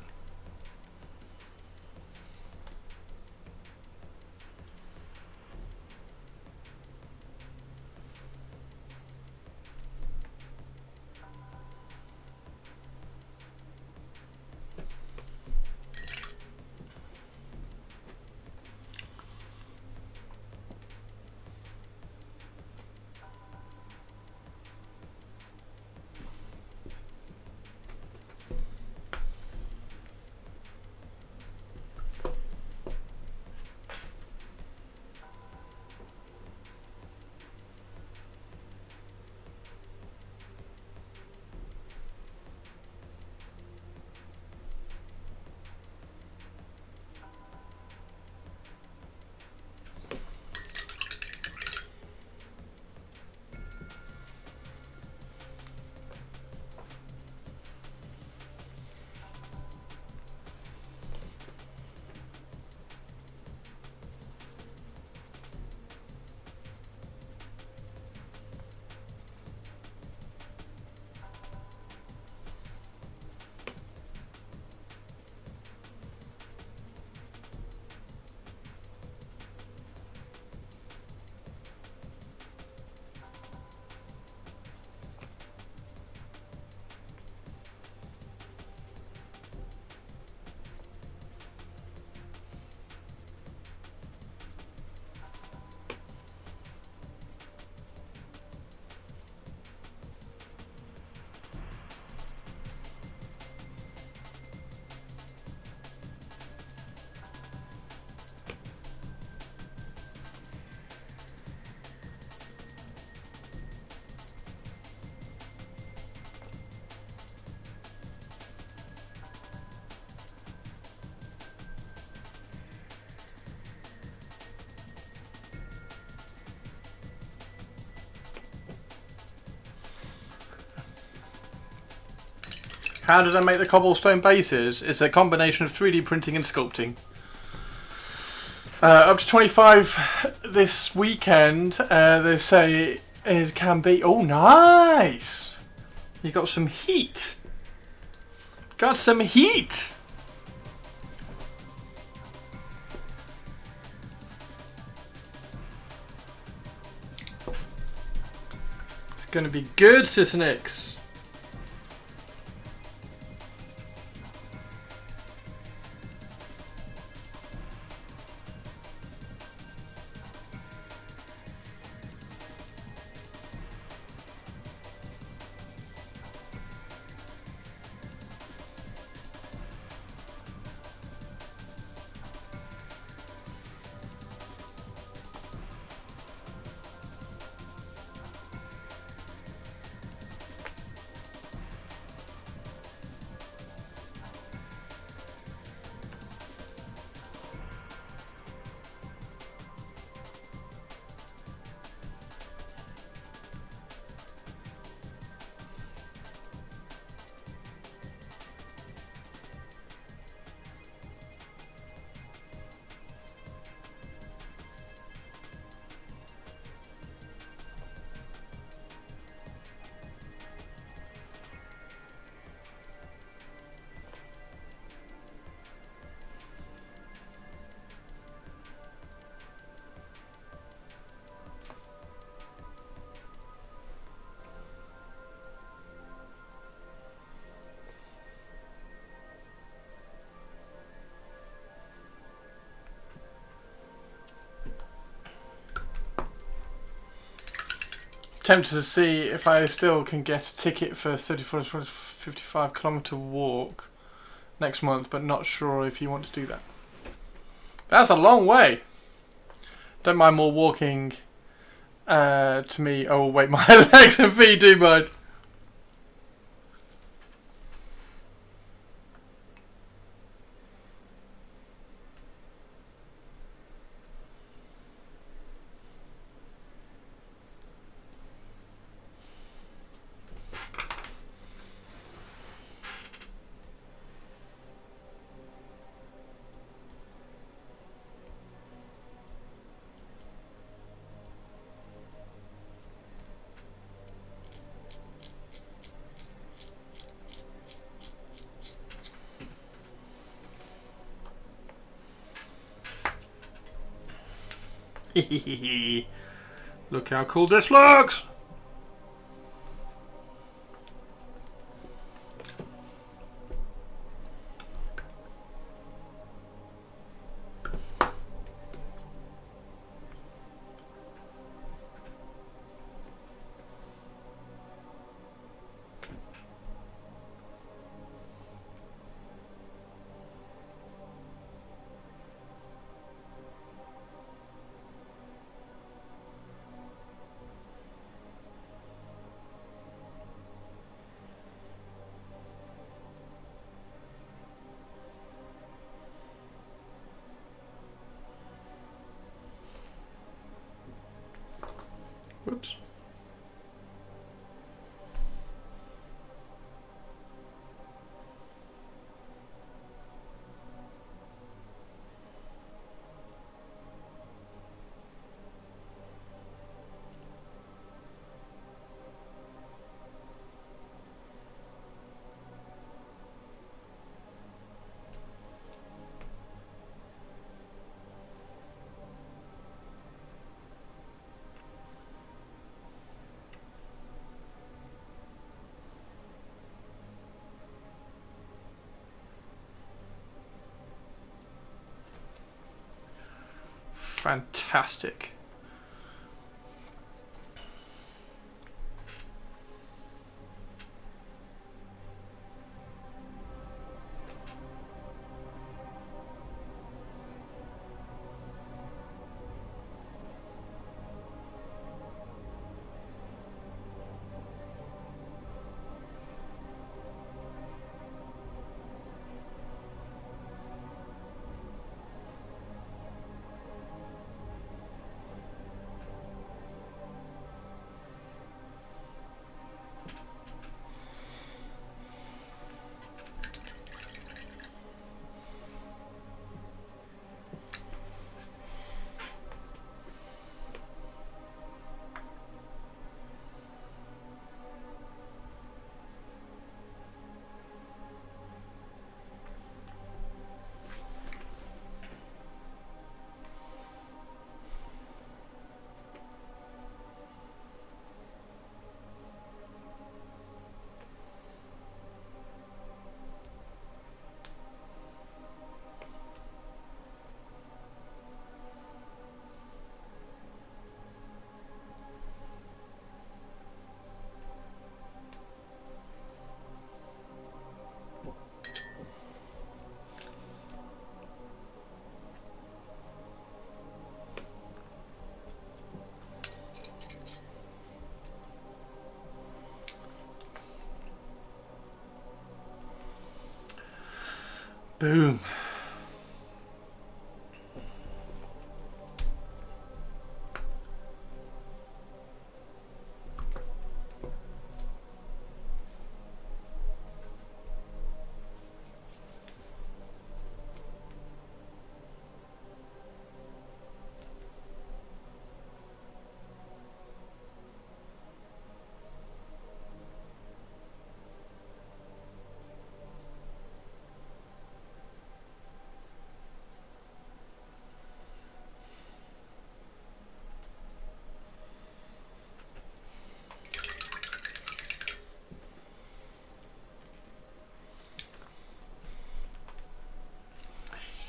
How did I make the cobblestone bases? It's a combination of 3D printing and sculpting. Up to 25 this weekend, they say it can be... Oh, nice! You got some heat. Got some heat! It's going to be good, Sisinix. Tempted to see if I still can get a ticket for a 34 to 55 kilometre walk next month, but not sure if you want to do that. That's a long way. Don't mind more walking to me. Oh wait, my legs and feet do much. Look how cool this looks! Whoops. Fantastic. Boom.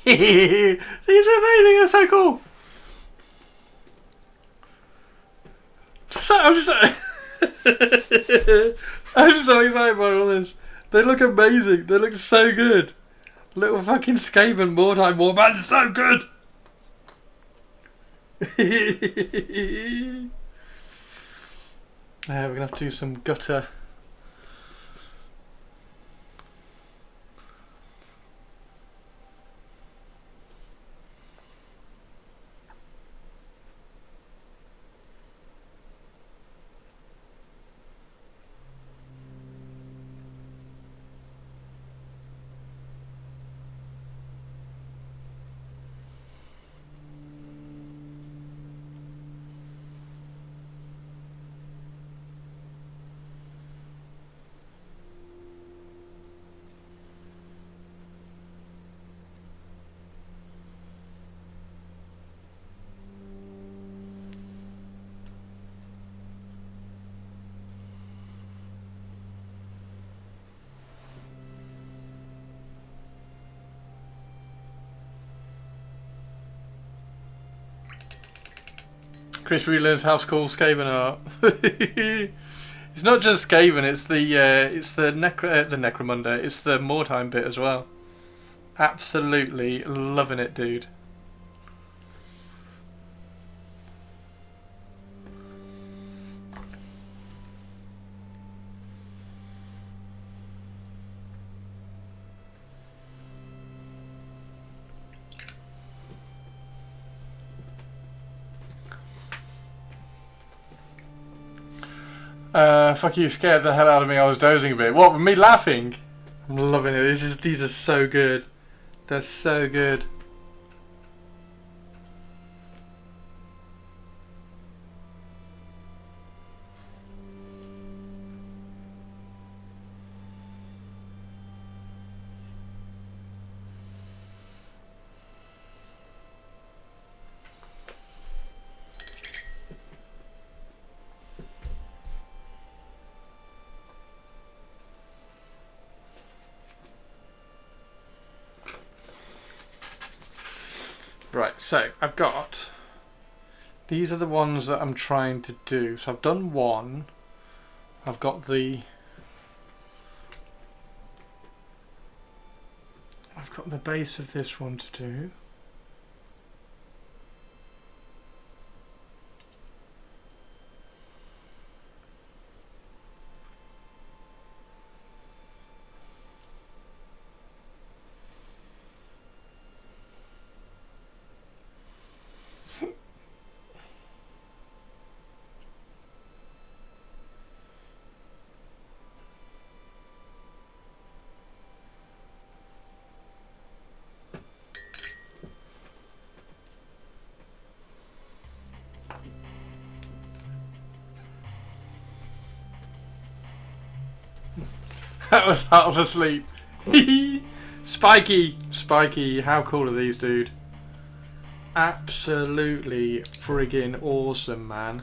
These are amazing, they're so cool. I'm so I'm so excited by all this. They look amazing. They look so good. Little fucking Skaven Mordheim Warband, so good. We're gonna have to do some gutter. Chris relearns how cool Skaven are. It's not just Skaven, it's the Necromunda, it's the Mordheim bit as well. Absolutely loving it, dude. Fuck you, scared the hell out of me. I was dozing a bit. What, with me laughing? I'm loving it. These are so good. They're so good. Right, so I've got, these are the ones that I'm trying to do. So I've done one. I've got the base of this one to do. That was half asleep. Spiky, how cool are these, dude? Absolutely friggin' awesome, man.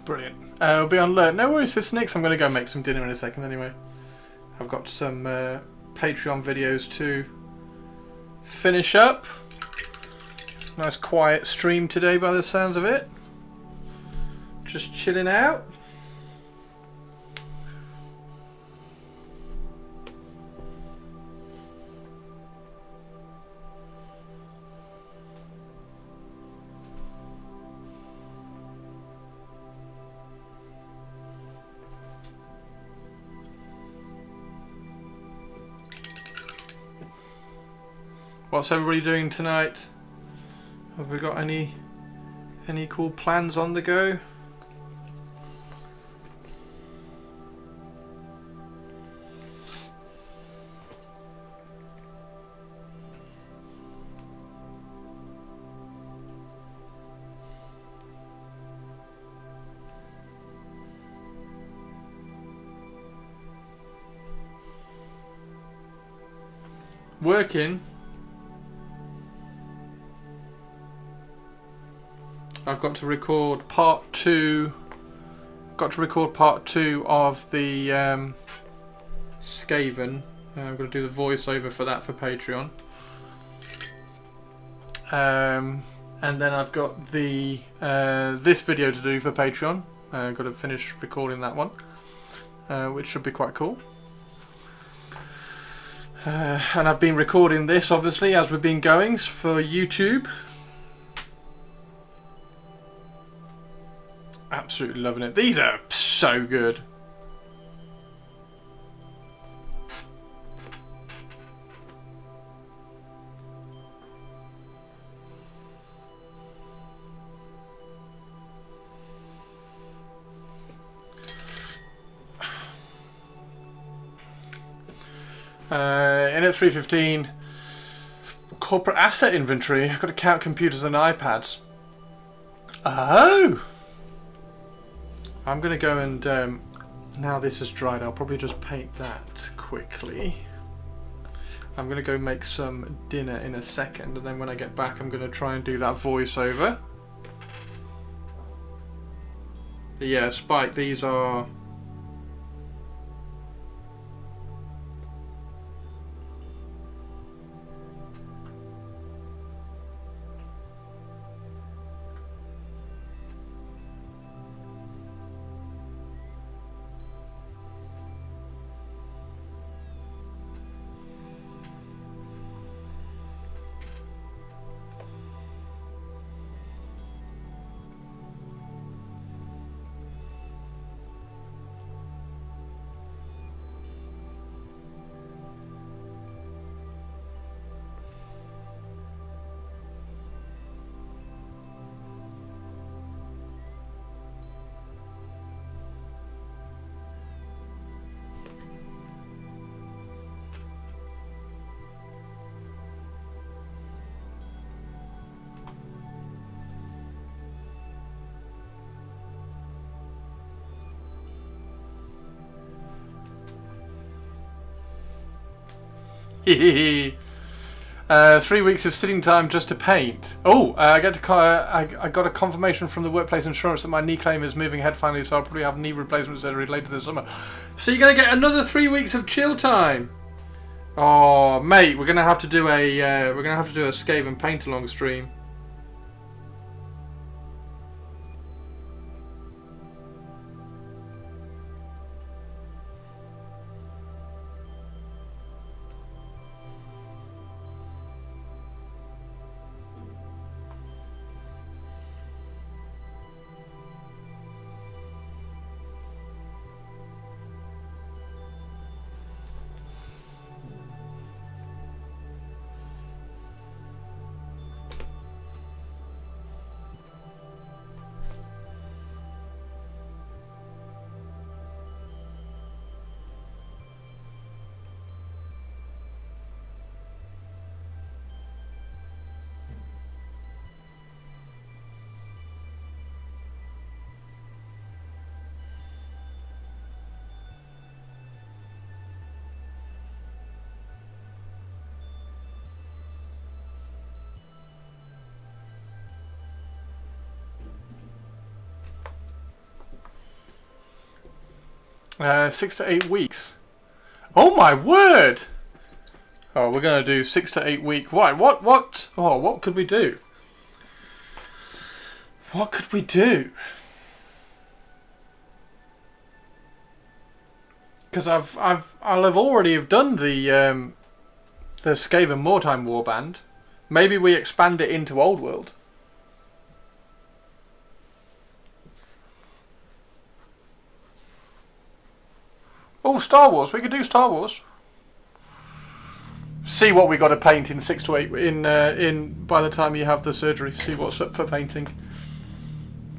Brilliant. We'll be on alert. No worries, Sis Nix. I'm going to go make some dinner in a second anyway. I've got some Patreon videos to finish up. Nice quiet stream today by the sounds of it. Just chilling out. What's everybody doing tonight? Have we got any cool plans on the go? Working. I've got to record part 2. Got to record part 2 of the Skaven. I'm going to do the voiceover for that for Patreon. And then I've got the this video to do for Patreon. I've got to finish recording that one, which should be quite cool. And I've been recording this obviously as we've been going for YouTube. Absolutely loving it. These are so good. In at 3:15, corporate asset inventory. I've got to count computers and iPads. Oh! I'm going to go and, now this has dried, I'll probably just paint that quickly. I'm going to go make some dinner in a second, and then when I get back I'm going to try and do that voiceover. But yeah, Spike, these are... Hehehe. 3 weeks of sitting time just to paint. Oh, I got a confirmation from the workplace insurance that my knee claim is moving ahead finally, so I'll probably have knee replacement surgery later this summer. So you're gonna get another 3 weeks of chill time. Oh, mate, we're gonna have to do a Skaven paint along stream. 6 to 8 weeks. Oh my word! Oh, we're going to do 6 to 8 week. Right, what? Oh, what could we do? What could we do? Because I'll have already have done the Skaven Mordheim warband. Maybe we expand it into Old World. Oh, Star Wars. We could do Star Wars. See what we got to paint in 6 to 8 in by the time you have the surgery. See what's up for painting.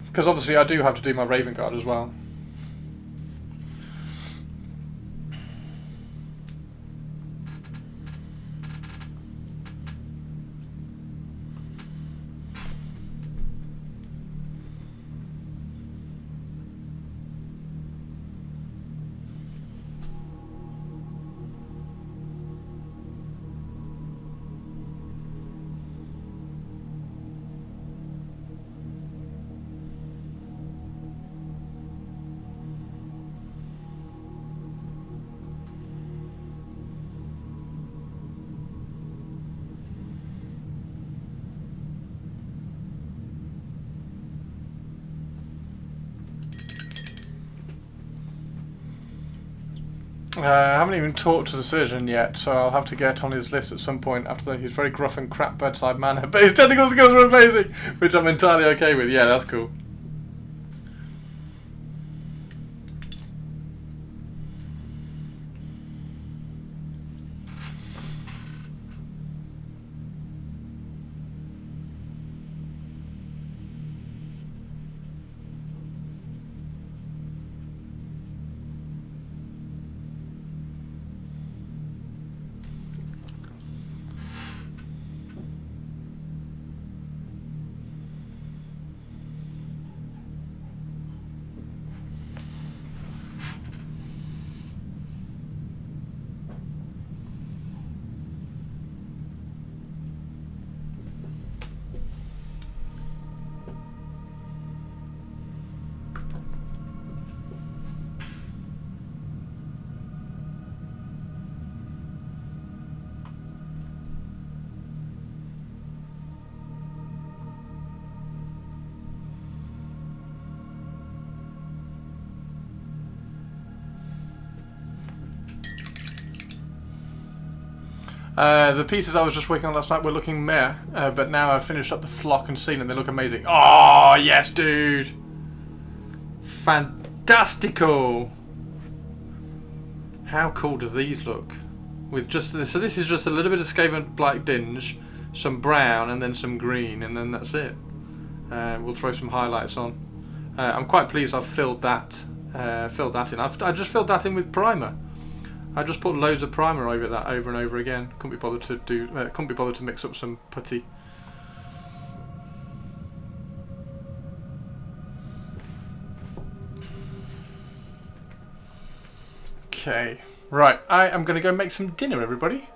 Because obviously I do have to do my Raven Guard as well. I haven't even talked to the surgeon yet, so I'll have to get on his list at some point after that. He's very gruff and crap bedside manner, but his technical skills are amazing, which I'm entirely okay with. Yeah, that's cool. The pieces I was just working on last night were looking meh, but now I've finished up the flock and scene and they look amazing. Oh, yes, dude! Fantastico! How cool does these look? With just this, so this is just a little bit of Skaven Black Dinge, some brown, and then some green, and then that's it. We'll throw some highlights on. I'm quite pleased I've filled that in. I just filled that in with primer. I just put loads of primer over that over and over again. Couldn't be bothered to do. Couldn't be bothered to mix up some putty. Okay, right. I am going to go make some dinner, everybody,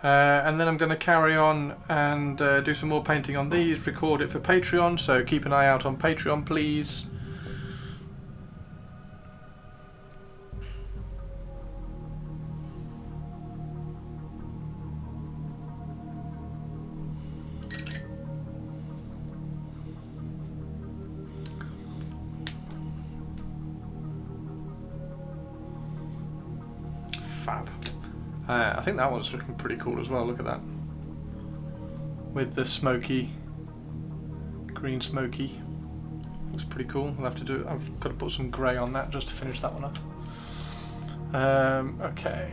and then I'm going to carry on and do some more painting on these. Record it for Patreon, so keep an eye out on Patreon, please. Fab. I think that one's looking pretty cool as well. Look at that. With the smoky, green smoky. Looks pretty cool. I'll have to do it. I've got to put some grey on that just to finish that one up. Okay.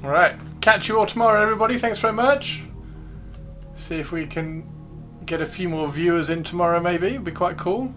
Alright, catch you all tomorrow, everybody. Thanks very much. See if we can get a few more viewers in tomorrow, maybe. It'd be quite cool.